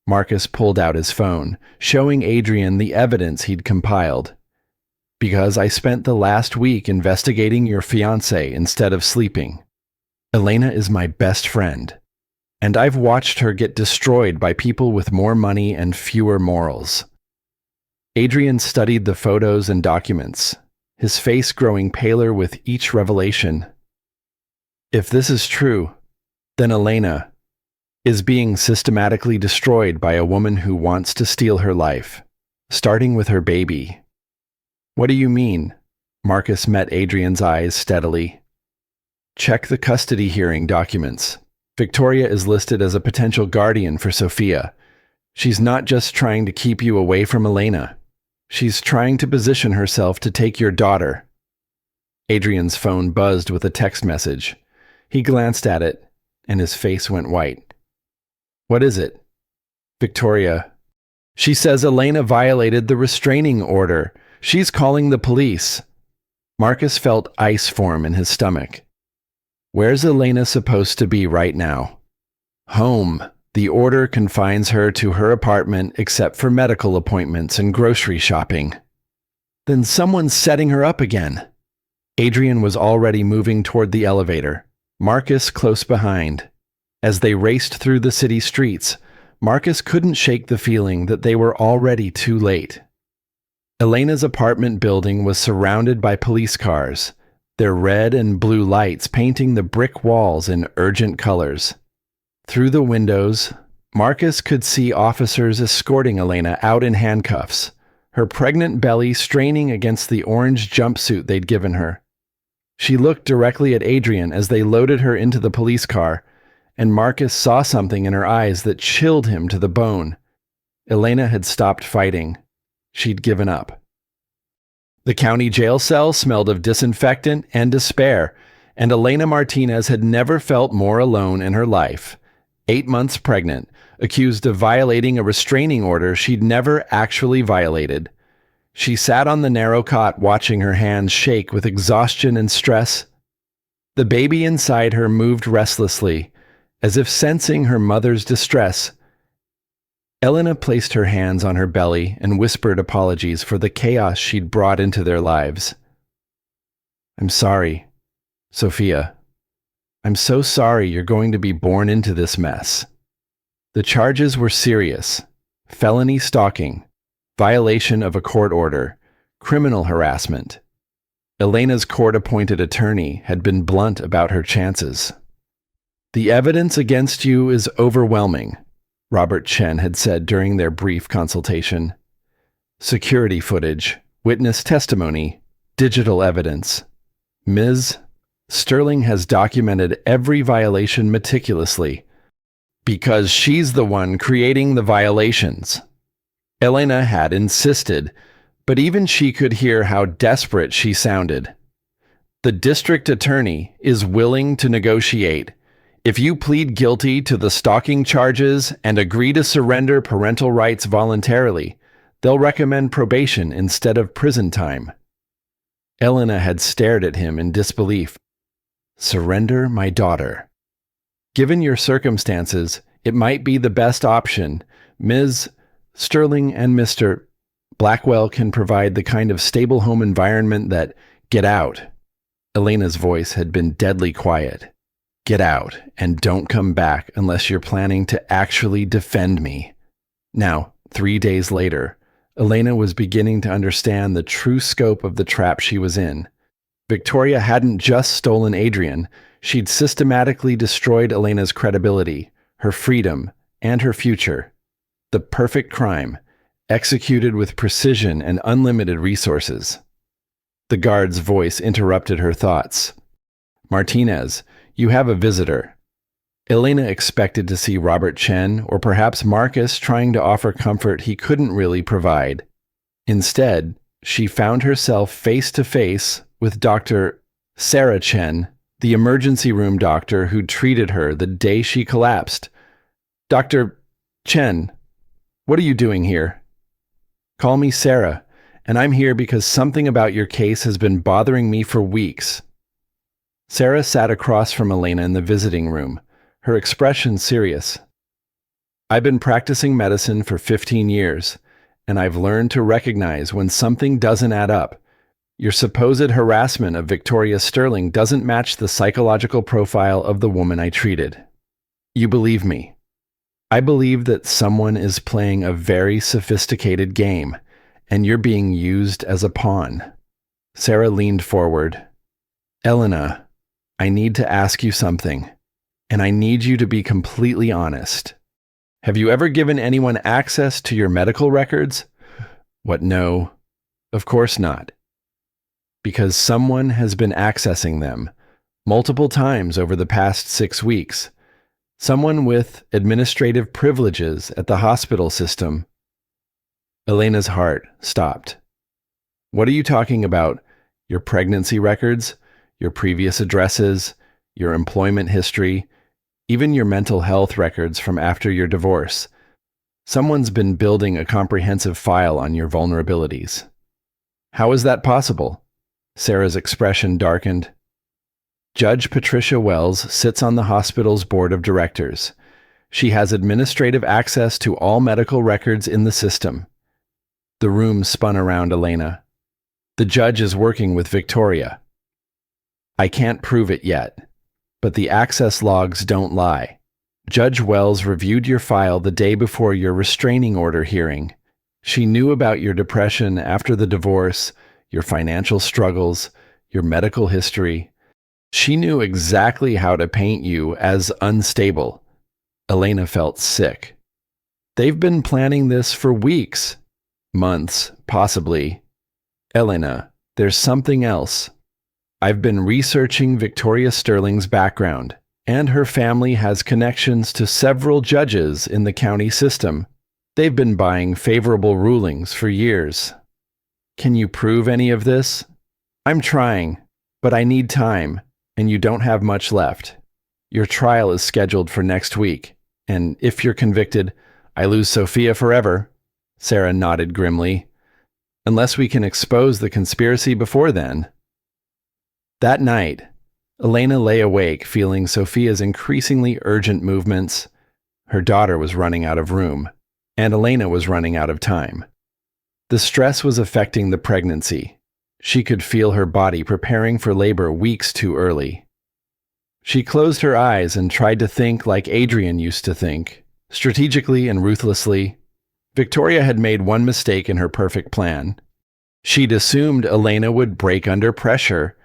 Marcus pulled out his phone, showing Adrian the evidence he'd compiled. Because I spent the last week investigating your fiancé instead of sleeping. Elena is my best friend, and I've watched her get destroyed by people with more money and fewer morals. Adrian studied the photos and documents, his face growing paler with each revelation. If this is true, then Elena is being systematically destroyed by a woman who wants to steal her life, starting with her baby. What do you mean? Marcus met Adrian's eyes steadily. Check the custody hearing documents. Victoria is listed as a potential guardian for Sophia. She's not just trying to keep you away from Elena. She's trying to position herself to take your daughter. Adrian's phone buzzed with a text message. He glanced at it, and his face went white. What is it? Victoria. She says Elena violated the restraining order. She's calling the police. Marcus felt ice form in his stomach. Where's Elena supposed to be right now? Home. The order confines her to her apartment except for medical appointments and grocery shopping. Then someone's setting her up again. Adrian was already moving toward the elevator, Marcus close behind. As they raced through the city streets, Marcus couldn't shake the feeling that they were already too late. Elena's apartment building was surrounded by police cars, their red and blue lights painting the brick walls in urgent colors. Through the windows, Marcus could see officers escorting Elena out in handcuffs, her pregnant belly straining against the orange jumpsuit they'd given her. She looked directly at Adrian as they loaded her into the police car, and Marcus saw something in her eyes that chilled him to the bone. Elena had stopped fighting. She'd given up. The county jail cell smelled of disinfectant and despair, and Elena Martinez had never felt more alone in her life. 8 months pregnant, accused of violating a restraining order she'd never actually violated. She sat on the narrow cot watching her hands shake with exhaustion and stress. The baby inside her moved restlessly, as if sensing her mother's distress. Elena placed her hands on her belly and whispered apologies for the chaos she'd brought into their lives. I'm sorry, Sophia. I'm so sorry you're going to be born into this mess. The charges were serious: felony stalking, violation of a court order, criminal harassment. Elena's court-appointed attorney had been blunt about her chances. The evidence against you is overwhelming, Robert Chen had said during their brief consultation. Security footage, witness testimony, digital evidence. Ms. Sterling has documented every violation meticulously, because she's the one creating the violations. Elena had insisted, but even she could hear how desperate she sounded. The district attorney is willing to negotiate. If you plead guilty to the stalking charges and agree to surrender parental rights voluntarily, they'll recommend probation instead of prison time. Elena had stared at him in disbelief. Surrender my daughter. Given your circumstances, it might be the best option. Ms. Sterling and Mr. Blackwell can provide the kind of stable home environment that... Get out. Elena's voice had been deadly quiet. Get out, and don't come back unless you're planning to actually defend me. Now, 3 days later, Elena was beginning to understand the true scope of the trap she was in. Victoria hadn't just stolen Adrian, she'd systematically destroyed Elena's credibility, her freedom, and her future. The perfect crime, executed with precision and unlimited resources. The guard's voice interrupted her thoughts. Martinez, you have a visitor. Elena expected to see Robert Chen or perhaps Marcus trying to offer comfort he couldn't really provide. Instead, she found herself face to face with Dr. Sarah Chen, the emergency room doctor who treated her the day she collapsed. Dr. Chen, what are you doing here? Call me Sarah, and I'm here because something about your case has been bothering me for weeks. Sarah sat across from Elena in the visiting room, her expression serious. I've been practicing medicine for 15 years, and I've learned to recognize when something doesn't add up. Your supposed harassment of Victoria Sterling doesn't match the psychological profile of the woman I treated. You believe me. I believe that someone is playing a very sophisticated game, and you're being used as a pawn. Sarah leaned forward. Elena, I need to ask you something, and I need you to be completely honest. Have you ever given anyone access to your medical records? What, no? Of course not. Because someone has been accessing them multiple times over the past 6 weeks. Someone with administrative privileges at the hospital system. Elena's heart stopped. What are you talking about? Your pregnancy records? Your previous addresses? Your employment history? Even your mental health records from after your divorce? Someone's been building a comprehensive file on your vulnerabilities. How is that possible? Sarah's expression darkened. Judge Patricia Wells sits on the hospital's board of directors. She has administrative access to all medical records in the system. The room spun around Elena. The judge is working with Victoria. I can't prove it yet, but the access logs don't lie. Judge Wells reviewed your file the day before your restraining order hearing. She knew about your depression after the divorce, your financial struggles, your medical history. She knew exactly how to paint you as unstable. Elena felt sick. They've been planning this for weeks, months, possibly. Elena, there's something else. I've been researching Victoria Sterling's background, and her family has connections to several judges in the county system. They've been buying favorable rulings for years. Can you prove any of this? I'm trying, but I need time, and you don't have much left. Your trial is scheduled for next week, and if you're convicted, I lose Sophia forever. Sarah nodded grimly. Unless we can expose the conspiracy before then. That night, Elena lay awake feeling Sophia's increasingly urgent movements. Her daughter was running out of room, and Elena was running out of time. The stress was affecting the pregnancy. She could feel her body preparing for labor weeks too early. She closed her eyes and tried to think like Adrian used to think, strategically and ruthlessly. Victoria had made one mistake in her perfect plan. She'd assumed Elena would break under pressure,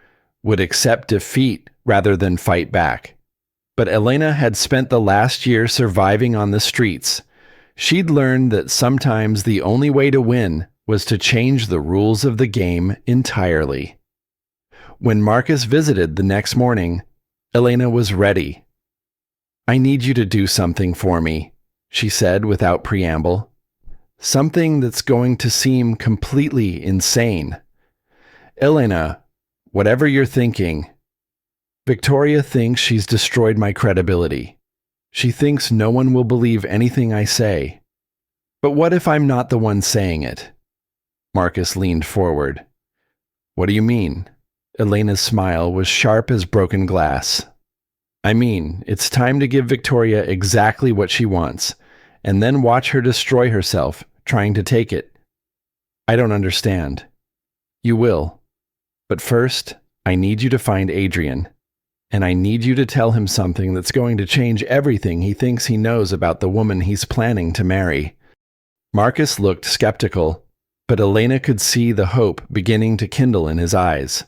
would accept defeat rather than fight back. But Elena had spent the last year surviving on the streets. She'd learned that sometimes the only way to win was to change the rules of the game entirely. When Marcus visited the next morning, Elena was ready. I need you to do something for me, she said without preamble. Something that's going to seem completely insane. Elena, whatever you're thinking, Victoria thinks she's destroyed my credibility. She thinks no one will believe anything I say. But what if I'm not the one saying it? Marcus leaned forward. What do you mean? Elena's smile was sharp as broken glass. I mean, it's time to give Victoria exactly what she wants, and then watch her destroy herself, trying to take it. I don't understand. You will. But first, I need you to find Adrian, and I need you to tell him something that's going to change everything he thinks he knows about the woman he's planning to marry. Marcus looked skeptical, but Elena could see the hope beginning to kindle in his eyes.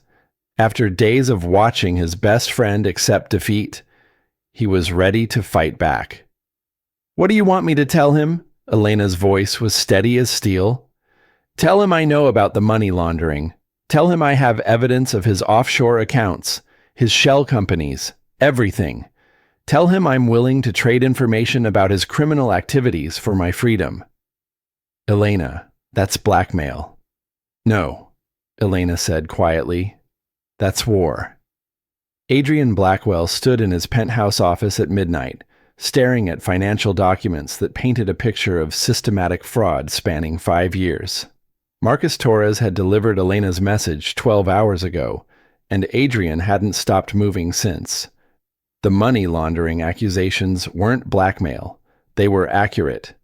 After days of watching his best friend accept defeat, he was ready to fight back. "What do you want me to tell him?" Elena's voice was steady as steel. "Tell him I know about the money laundering. Tell him I have evidence of his offshore accounts, his shell companies, everything. Tell him I'm willing to trade information about his criminal activities for my freedom." "Elena, that's blackmail." "No," Elena said quietly. "That's war." Adrian Blackwell stood in his penthouse office at midnight, staring at financial documents that painted a picture of systematic fraud spanning 5 years. Marcus Torres had delivered Elena's message 12 hours ago, and Adrian hadn't stopped moving since. The money laundering accusations weren't blackmail. They were accurate.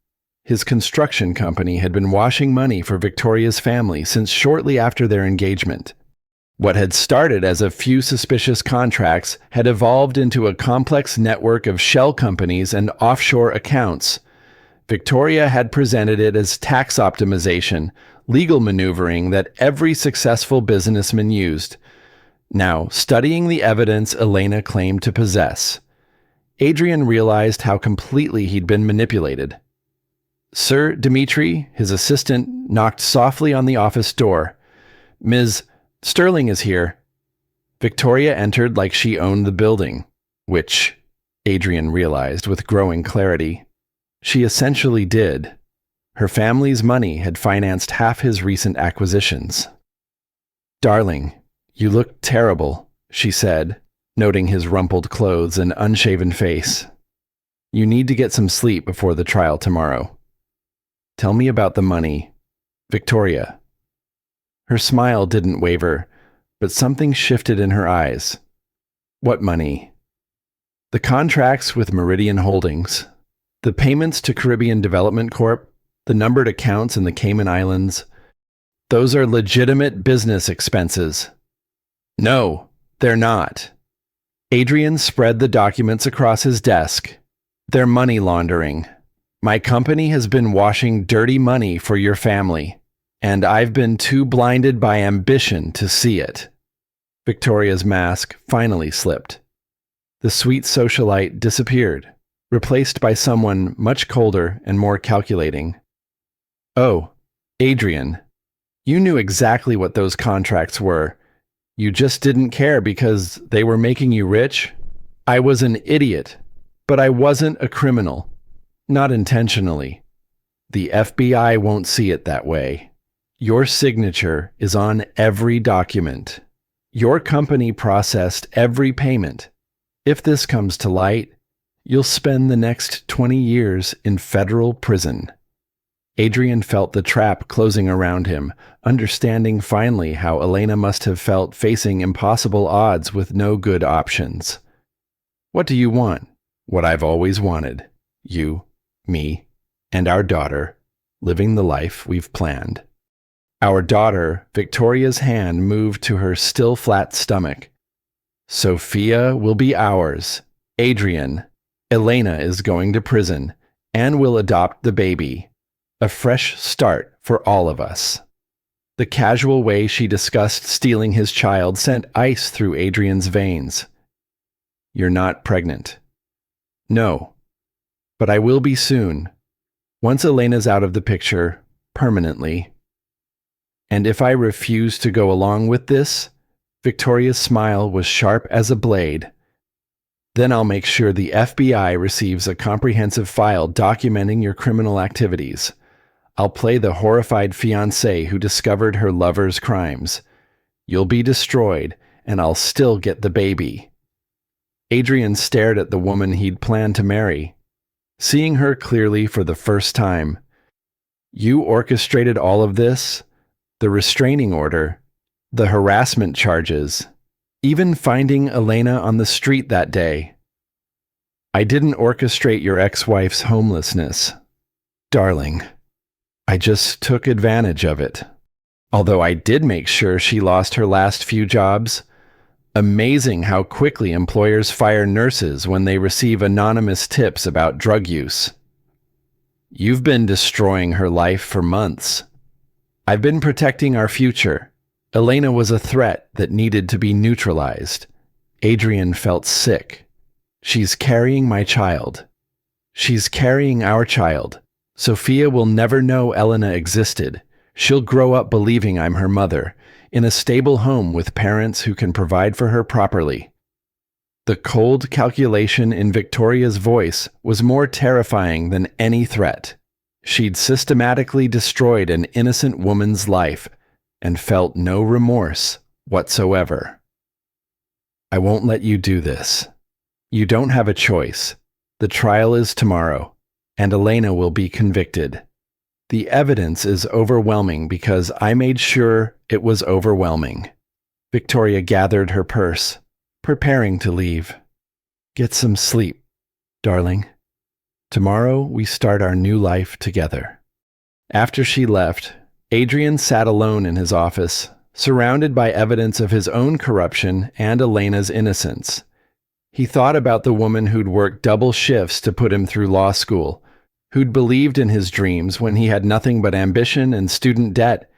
His construction company had been washing money for Victoria's family since shortly after their engagement. What had started as a few suspicious contracts had evolved into a complex network of shell companies and offshore accounts. Victoria had presented it as tax optimization, legal maneuvering that every successful businessman used. Now, studying the evidence Elena claimed to possess, Adrian realized how completely he'd been manipulated. Sir Dmitri, his assistant, knocked softly on the office door. "Ms. Sterling is here." Victoria entered like she owned the building, which, Adrian realized with growing clarity, she essentially did. Her family's money had financed half his recent acquisitions. "Darling, you look terrible," she said, noting his rumpled clothes and unshaven face. "You need to get some sleep before the trial tomorrow." "Tell me about the money, Victoria." Her smile didn't waver, but something shifted in her eyes. "What money?" "The contracts with Meridian Holdings, the payments to Caribbean Development Corp., the numbered accounts in the Cayman Islands. Those are legitimate business expenses." "No, they're not." Adrian spread the documents across his desk. "They're money laundering. My company has been washing dirty money for your family, and I've been too blinded by ambition to see it." Victoria's mask finally slipped. The sweet socialite disappeared, replaced by someone much colder and more calculating. "Oh, Adrian, you knew exactly what those contracts were. You just didn't care because they were making you rich? I was an idiot, but I wasn't a criminal. Not intentionally. The FBI won't see it that way. Your signature is on every document. Your company processed every payment. If this comes to light, you'll spend the next 20 years in federal prison." Adrian felt the trap closing around him, understanding finally how Elena must have felt facing impossible odds with no good options. "What do you want?" "What I've always wanted. You, me, and our daughter, living the life we've planned." Our daughter, Victoria's hand moved to her still flat stomach. "Sophia will be ours. Adrian, Elena is going to prison, and we'll adopt the baby. A fresh start for all of us." The casual way she discussed stealing his child sent ice through Adrian's veins. "You're not pregnant." "No, but I will be soon, once Elena's out of the picture, permanently." "And if I refuse to go along with this," Victoria's smile was sharp as a blade, "then I'll make sure the FBI receives a comprehensive file documenting your criminal activities. I'll play the horrified fiancé who discovered her lover's crimes. You'll be destroyed, and I'll still get the baby." Adrian stared at the woman he'd planned to marry, seeing her clearly for the first time. "You orchestrated all of this? The restraining order, the harassment charges, even finding Elena on the street that day." "I didn't orchestrate your ex-wife's homelessness, darling. I just took advantage of it. Although I did make sure she lost her last few jobs. Amazing how quickly employers fire nurses when they receive anonymous tips about drug use. You've been destroying her life for months. I've been protecting our future, Elena was a threat that needed to be neutralized. Adrian felt sick. She's carrying my child. She's carrying our child. Sophia will never know Elena existed. She'll grow up believing I'm her mother, in a stable home with parents who can provide for her properly. The cold calculation in Victoria's voice was more terrifying than any threat. She'd systematically destroyed an innocent woman's life and felt no remorse whatsoever. I won't let you do this. You don't have a choice. The trial is tomorrow, and Elena will be convicted. The evidence is overwhelming because I made sure it was overwhelming. Victoria gathered her purse, preparing to leave. Get some sleep, darling. Tomorrow we start our new life together. After she left, Adrian sat alone in his office, surrounded by evidence of his own corruption and Elena's innocence. He thought about the woman who'd worked double shifts to put him through law school, who'd believed in his dreams when he had nothing but ambition and student debt.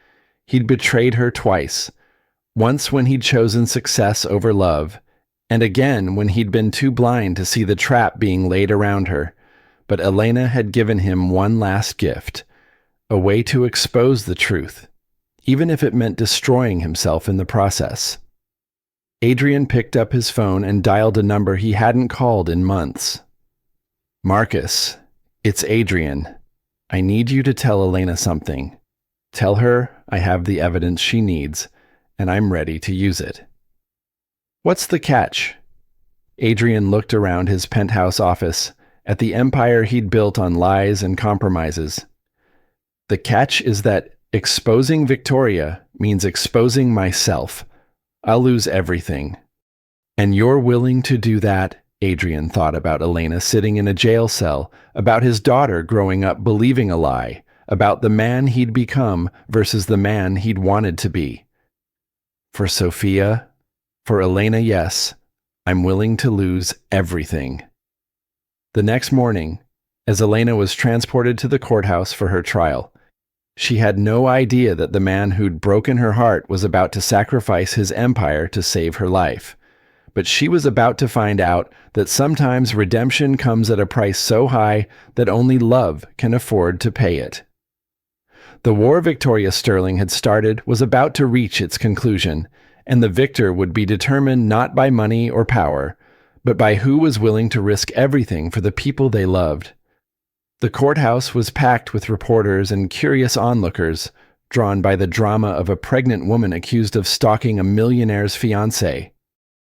He'd betrayed her twice, once when he'd chosen success over love, and again when he'd been too blind to see the trap being laid around her. But Elena had given him one last gift, a way to expose the truth, even if it meant destroying himself in the process. Adrian picked up his phone and dialed a number he hadn't called in months. Marcus, it's Adrian. I need you to tell Elena something. Tell her I have the evidence she needs, and I'm ready to use it. What's the catch? Adrian looked around his penthouse office, at the empire he'd built on lies and compromises. The catch is that exposing Victoria means exposing myself. I'll lose everything. And you're willing to do that? Adrian thought about Elena sitting in a jail cell, about his daughter growing up believing a lie, about the man he'd become versus the man he'd wanted to be. For Sophia, for Elena, yes, I'm willing to lose everything. The next morning, as Elena was transported to the courthouse for her trial, she had no idea that the man who'd broken her heart was about to sacrifice his empire to save her life. But she was about to find out that sometimes redemption comes at a price so high that only love can afford to pay it. The war Victoria Sterling had started was about to reach its conclusion, and the victor would be determined not by money or power, but by who was willing to risk everything for the people they loved. The courthouse was packed with reporters and curious onlookers, drawn by the drama of a pregnant woman accused of stalking a millionaire's fiancé.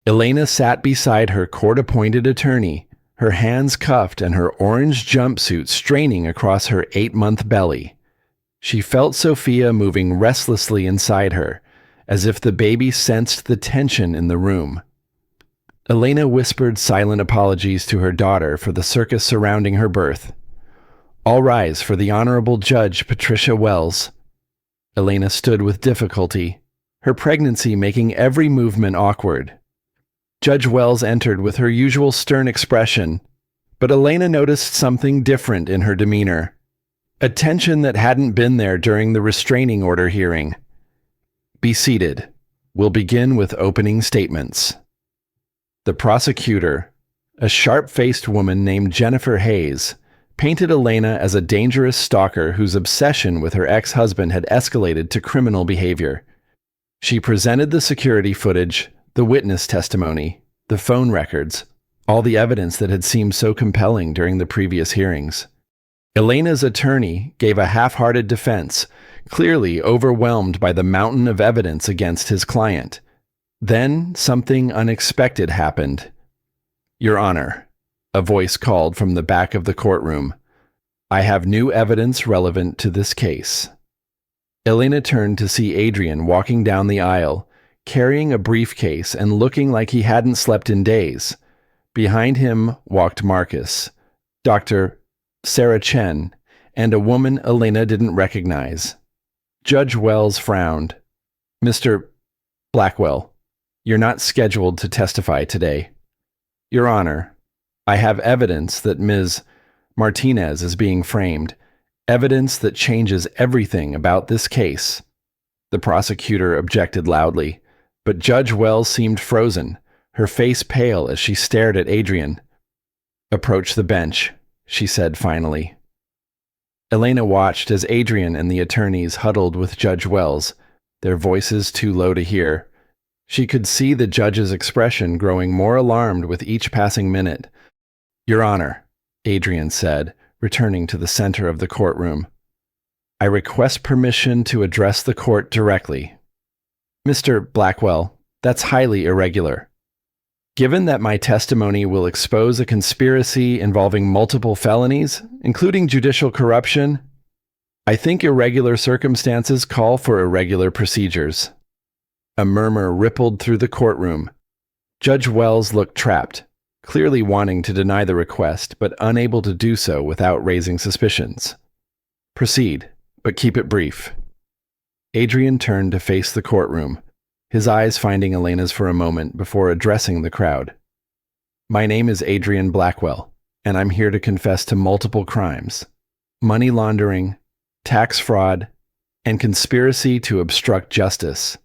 Elena sat beside her court-appointed attorney, her hands cuffed and her orange jumpsuit straining across her 8-month belly. She felt Sophia moving restlessly inside her, as if the baby sensed the tension in the room. Elena whispered silent apologies to her daughter for the circus surrounding her birth. All rise for the Honorable Judge Patricia Wells. Elena stood with difficulty, her pregnancy making every movement awkward. Judge Wells entered with her usual stern expression, but Elena noticed something different in her demeanor, a tension that hadn't been there during the restraining order hearing. Be seated. We'll begin with opening statements. The prosecutor, a sharp-faced woman named Jennifer Hayes, painted Elena as a dangerous stalker whose obsession with her ex-husband had escalated to criminal behavior. She presented the security footage, the witness testimony, the phone records, all the evidence that had seemed so compelling during the previous hearings. Elena's attorney gave a half-hearted defense, clearly overwhelmed by the mountain of evidence against his client. Then something unexpected happened. Your Honor, a voice called from the back of the courtroom. I have new evidence relevant to this case. Elena turned to see Adrian walking down the aisle, carrying a briefcase and looking like he hadn't slept in days. Behind him walked Marcus, Dr. Sarah Chen, and a woman Elena didn't recognize. Judge Wells frowned. Mr. Blackwell, you're not scheduled to testify today. Your Honor, I have evidence that Ms. Martinez is being framed, evidence that changes everything about this case. The prosecutor objected loudly, but Judge Wells seemed frozen, her face pale as she stared at Adrian. "Approach the bench," she said finally. Elena watched as Adrian and the attorneys huddled with Judge Wells, their voices too low to hear. She could see the judge's expression growing more alarmed with each passing minute. "Your Honor," Adrian said, returning to the center of the courtroom, "I request permission to address the court directly." "Mr. Blackwell, that's highly irregular. Given that my testimony will expose a conspiracy involving multiple felonies, including judicial corruption, I think irregular circumstances call for irregular procedures." A murmur rippled through the courtroom. Judge Wells looked trapped, clearly wanting to deny the request, but unable to do so without raising suspicions. "Proceed, but keep it brief." Adrian turned to face the courtroom, his eyes finding Elena's for a moment before addressing the crowd. "My name is Adrian Blackwell, and I'm here to confess to multiple crimes: money laundering, tax fraud, and conspiracy to obstruct justice.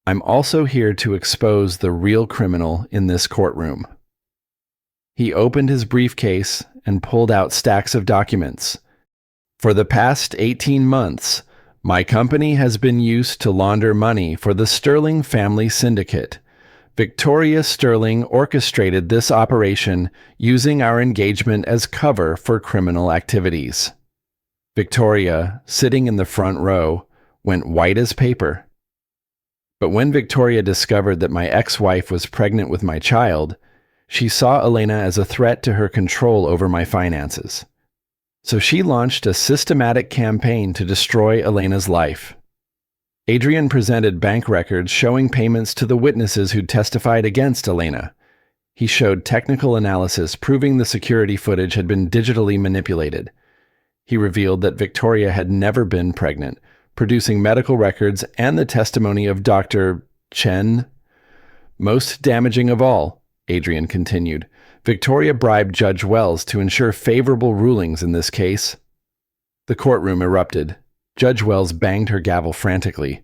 I'm also here to expose the real criminal in this courtroom." He opened his briefcase and pulled out stacks of documents. "For the past 18 months, my company has been used to launder money for the Sterling family syndicate. Victoria Sterling orchestrated this operation using our engagement as cover for criminal activities." Victoria, sitting in the front row, went white as paper. But when Victoria discovered that my ex-wife was pregnant with my child, she saw Elena as a threat to her control over my finances. So she launched a systematic campaign to destroy Elena's life. Adrian presented bank records showing payments to the witnesses who testified against Elena. He showed technical analysis proving the security footage had been digitally manipulated. He revealed that Victoria had never been pregnant, producing medical records and the testimony of Dr. Chen. "Most damaging of all," Adrian continued, "Victoria bribed Judge Wells to ensure favorable rulings in this case." The courtroom erupted. Judge Wells banged her gavel frantically,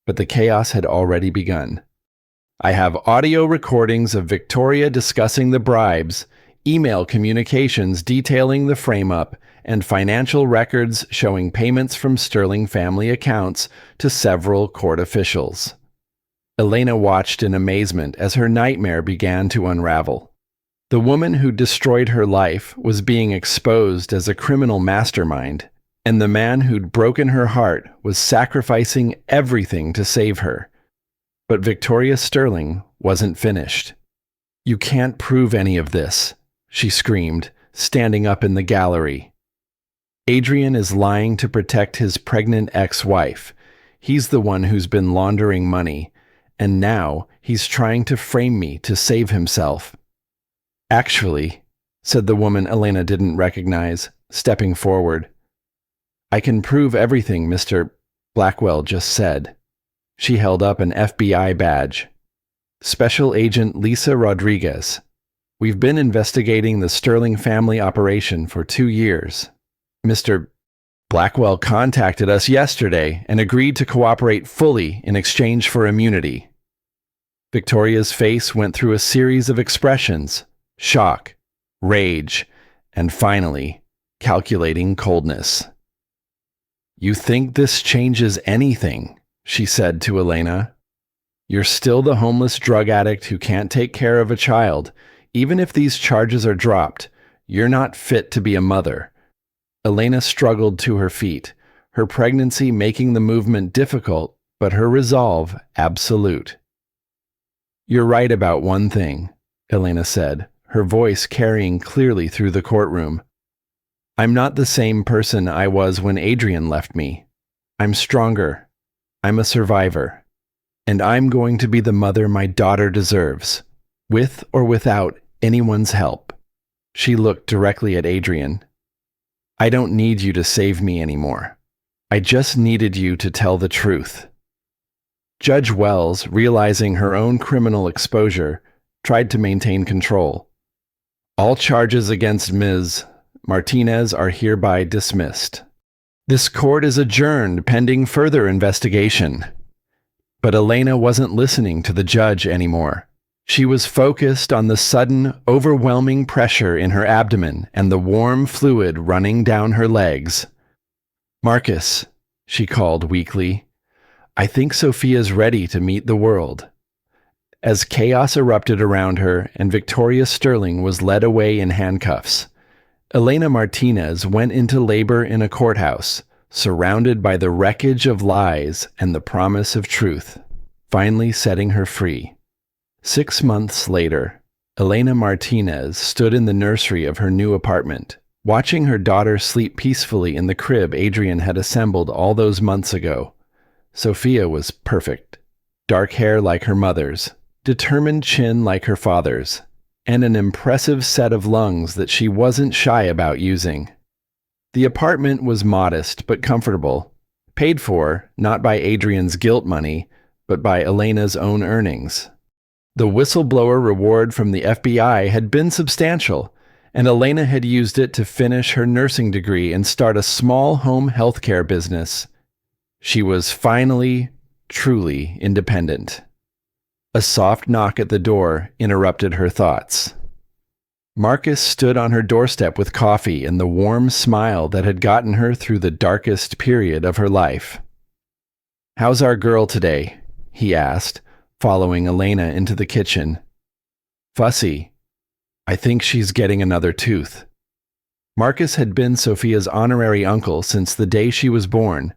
but the chaos had already begun. "I have audio recordings of Victoria discussing the bribes, email communications detailing the frame-up, and financial records showing payments from Sterling family accounts to several court officials." Elena watched in amazement as her nightmare began to unravel. The woman who destroyed her life was being exposed as a criminal mastermind, and the man who'd broken her heart was sacrificing everything to save her. But Victoria Sterling wasn't finished. "You can't prove any of this," she screamed, standing up in the gallery. "Adrian is lying to protect his pregnant ex-wife. He's the one who's been laundering money, and now he's trying to frame me to save himself." "Actually," said the woman Elena didn't recognize, stepping forward, "I can prove everything Mr. Blackwell just said." She held up an FBI badge. "Special Agent Lisa Rodriguez. We've been investigating the Sterling family operation for 2 years. Mr. Blackwell contacted us yesterday and agreed to cooperate fully in exchange for immunity." Victoria's face went through a series of expressions: shock, rage, and finally, calculating coldness. "You think this changes anything?" she said to Elena. "You're still the homeless drug addict who can't take care of a child. Even if these charges are dropped, you're not fit to be a mother." Elena struggled to her feet, her pregnancy making the movement difficult, but her resolve absolute. "You're right about one thing," Elena said, her voice carrying clearly through the courtroom. "I'm not the same person I was when Adrian left me. I'm stronger. I'm a survivor. And I'm going to be the mother my daughter deserves, with or without anyone's help." She looked directly at Adrian. "I don't need you to save me anymore. I just needed you to tell the truth." Judge Wells, realizing her own criminal exposure, tried to maintain control. "All charges against Ms. Martinez are hereby dismissed. This court is adjourned pending further investigation." But Elena wasn't listening to the judge anymore. She was focused on the sudden, overwhelming pressure in her abdomen and the warm fluid running down her legs. "Marcus," she called weakly, "I think Sophia's ready to meet the world." As chaos erupted around her and Victoria Sterling was led away in handcuffs, Elena Martinez went into labor in a courthouse, surrounded by the wreckage of lies and the promise of truth, finally setting her free. 6 months later, Elena Martinez stood in the nursery of her new apartment, watching her daughter sleep peacefully in the crib Adrian had assembled all those months ago. Sophia was perfect. Dark hair like her mother's, determined chin like her father's, and an impressive set of lungs that she wasn't shy about using. The apartment was modest but comfortable, paid for not by Adrian's guilt money, but by Elena's own earnings. The whistleblower reward from the FBI had been substantial, and Elena had used it to finish her nursing degree and start a small home healthcare business. She was finally, truly independent. A soft knock at the door interrupted her thoughts. Marcus stood on her doorstep with coffee and the warm smile that had gotten her through the darkest period of her life. "How's our girl today?" he asked, following Elena into the kitchen. "Fussy. I think she's getting another tooth." Marcus had been Sophia's honorary uncle since the day she was born,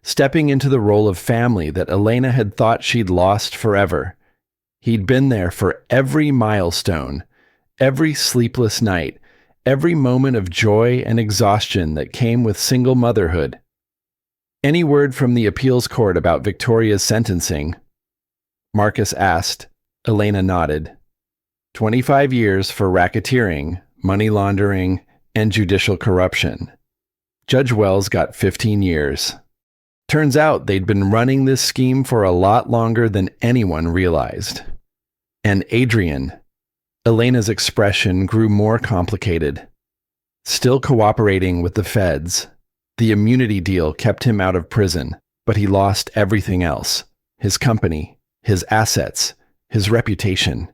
stepping into the role of family that Elena had thought she'd lost forever. He'd been there for every milestone, every sleepless night, every moment of joy and exhaustion that came with single motherhood. "Any word from the appeals court about Victoria's sentencing?" Marcus asked. Elena nodded. 25 years for racketeering, money laundering, and judicial corruption. Judge Wells got 15 years. Turns out they'd been running this scheme for a lot longer than anyone realized. And Adrian. Elena's expression grew more complicated. Still cooperating with the feds. The immunity deal kept him out of prison, but he lost everything else. His company, his assets, his reputation.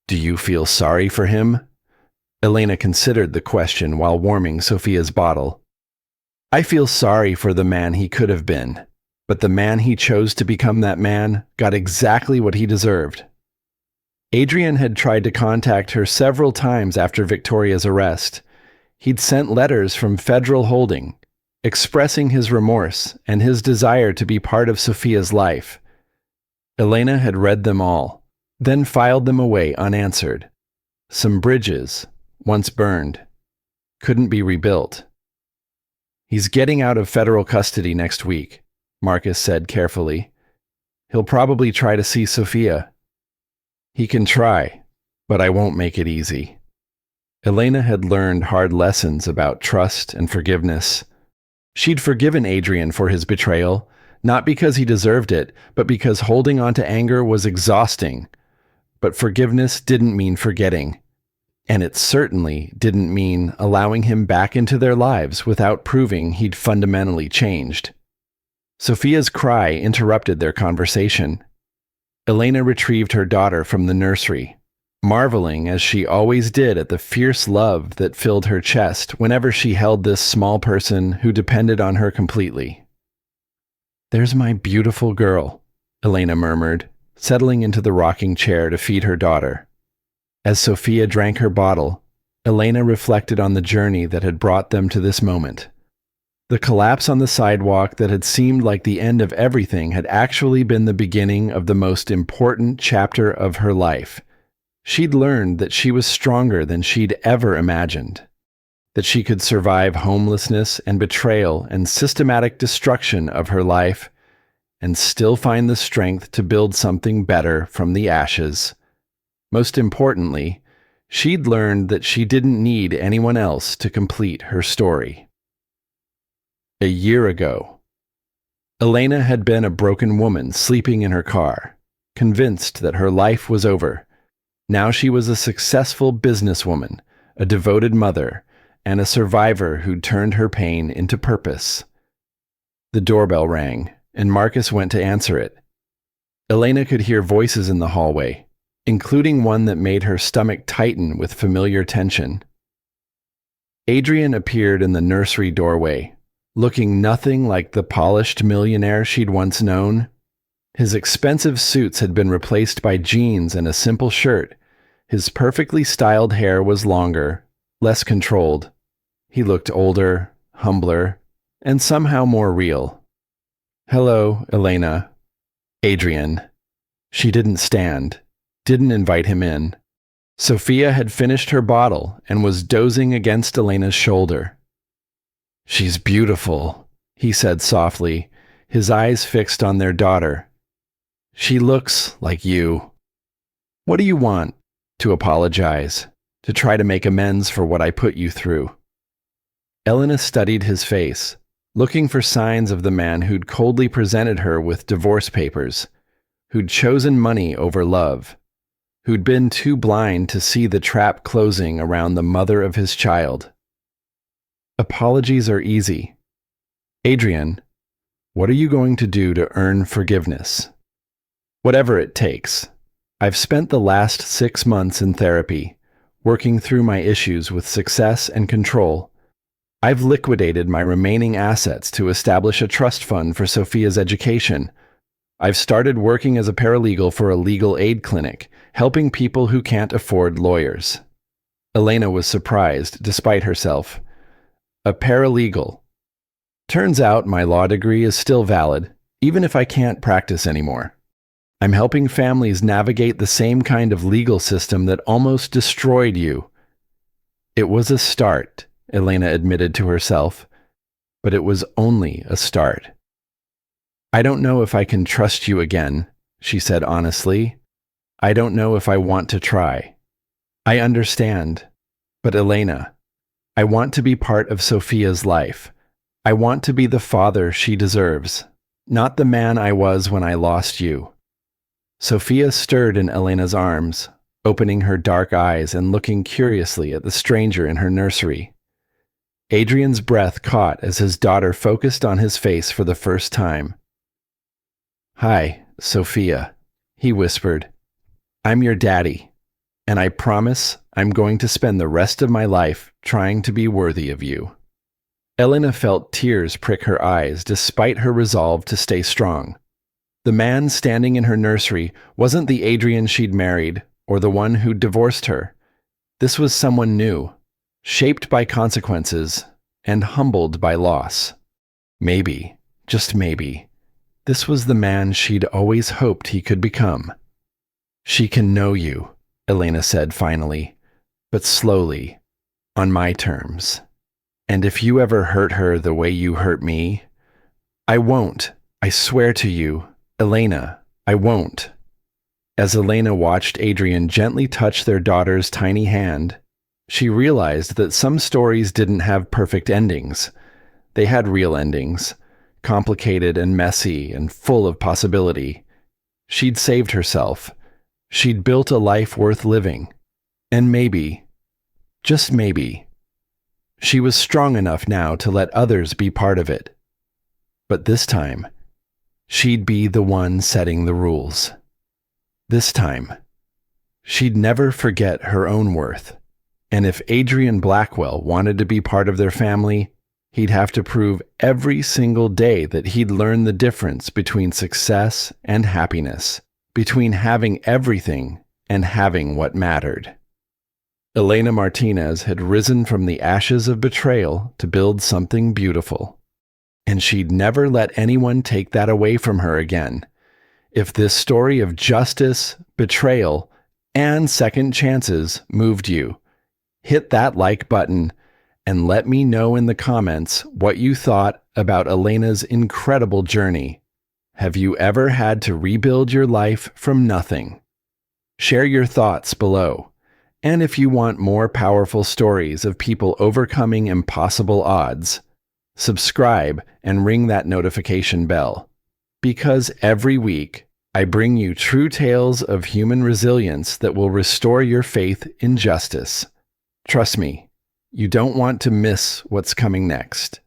"Do you feel sorry for him?" Elena considered the question while warming Sophia's bottle. "I feel sorry for the man he could have been, but the man he chose to become that man got exactly what he deserved." Adrian had tried to contact her several times after Victoria's arrest. He'd sent letters from federal holding, expressing his remorse and his desire to be part of Sophia's life. Elena had read them all, then filed them away unanswered. Some bridges, once burned, couldn't be rebuilt. "He's getting out of federal custody next week," Marcus said carefully. "He'll probably try to see Sophia." "He can try, but I won't make it easy." Elena had learned hard lessons about trust and forgiveness. She'd forgiven Adrian for his betrayal, not because he deserved it, but because holding on to anger was exhausting. But forgiveness didn't mean forgetting. And it certainly didn't mean allowing him back into their lives without proving he'd fundamentally changed. Sophia's cry interrupted their conversation. Elena retrieved her daughter from the nursery, marveling as she always did at the fierce love that filled her chest whenever she held this small person who depended on her completely. "There's my beautiful girl," Elena murmured, settling into the rocking chair to feed her daughter. As Sophia drank her bottle, Elena reflected on the journey that had brought them to this moment. The collapse on the sidewalk that had seemed like the end of everything had actually been the beginning of the most important chapter of her life. She'd learned that she was stronger than she'd ever imagined, that she could survive homelessness and betrayal and systematic destruction of her life and still find the strength to build something better from the ashes. Most importantly, she'd learned that she didn't need anyone else to complete her story. A year ago, Elena had been a broken woman sleeping in her car, convinced that her life was over. Now she was a successful businesswoman, a devoted mother, and a survivor who'd turned her pain into purpose. The doorbell rang, and Marcus went to answer it. Elena could hear voices in the hallway, including one that made her stomach tighten with familiar tension. Adrian appeared in the nursery doorway, looking nothing like the polished millionaire she'd once known. His expensive suits had been replaced by jeans and a simple shirt. His perfectly styled hair was longer, less controlled. He looked older, humbler, and somehow more real. "Hello, Elena." "Adrian." She didn't stand, didn't invite him in. Sophia had finished her bottle and was dozing against Elena's shoulder. "She's beautiful," he said softly, his eyes fixed on their daughter. "She looks like you." "What do you want?" "To apologize, to try to make amends for what I put you through." Elena studied his face, looking for signs of the man who'd coldly presented her with divorce papers, who'd chosen money over love, who'd been too blind to see the trap closing around the mother of his child. "Apologies are easy. Adrian, what are you going to do to earn forgiveness?" "Whatever it takes. I've spent the last 6 months in therapy, working through my issues with success and control. I've liquidated my remaining assets to establish a trust fund for Sophia's education. I've started working as a paralegal for a legal aid clinic, helping people who can't afford lawyers." Elena was surprised, despite herself. "A paralegal. Turns out my law degree is still valid, even if I can't practice anymore. I'm helping families navigate the same kind of legal system that almost destroyed you." It was a start, Elena admitted to herself, but it was only a start. "I don't know if I can trust you again," she said honestly. "I don't know if I want to try. I understand. But Elena, I want to be part of Sophia's life. I want to be the father she deserves, not the man I was when I lost you." Sophia stirred in Elena's arms, opening her dark eyes and looking curiously at the stranger in her nursery. Adrian's breath caught as his daughter focused on his face for the first time. "Hi, Sophia," he whispered. "I'm your daddy, and I promise I'm going to spend the rest of my life trying to be worthy of you." Elena felt tears prick her eyes despite her resolve to stay strong. The man standing in her nursery wasn't the Adrian she'd married or the one who'd divorced her. This was someone new, shaped by consequences and humbled by loss. Maybe, just maybe, this was the man she'd always hoped he could become. "She can know you," Elena said finally, "but slowly, on my terms. And if you ever hurt her the way you hurt me—" "I won't, I swear to you, Elena, I won't." As Elena watched Adrian gently touch their daughter's tiny hand, she realized that some stories didn't have perfect endings. They had real endings, complicated and messy and full of possibility. She'd saved herself. She'd built a life worth living. And maybe, just maybe, she was strong enough now to let others be part of it. But this time, she'd be the one setting the rules. This time, she'd never forget her own worth. And if Adrian Blackwell wanted to be part of their family, he'd have to prove every single day that he'd learned the difference between success and happiness, between having everything and having what mattered. Elena Martinez had risen from the ashes of betrayal to build something beautiful. And she'd never let anyone take that away from her again. If this story of justice, betrayal, and second chances moved you, hit that like button and let me know in the comments what you thought about Elena's incredible journey. Have you ever had to rebuild your life from nothing? Share your thoughts below. And if you want more powerful stories of people overcoming impossible odds, subscribe and ring that notification bell. Because every week, I bring you true tales of human resilience that will restore your faith in justice. Trust me, you don't want to miss what's coming next.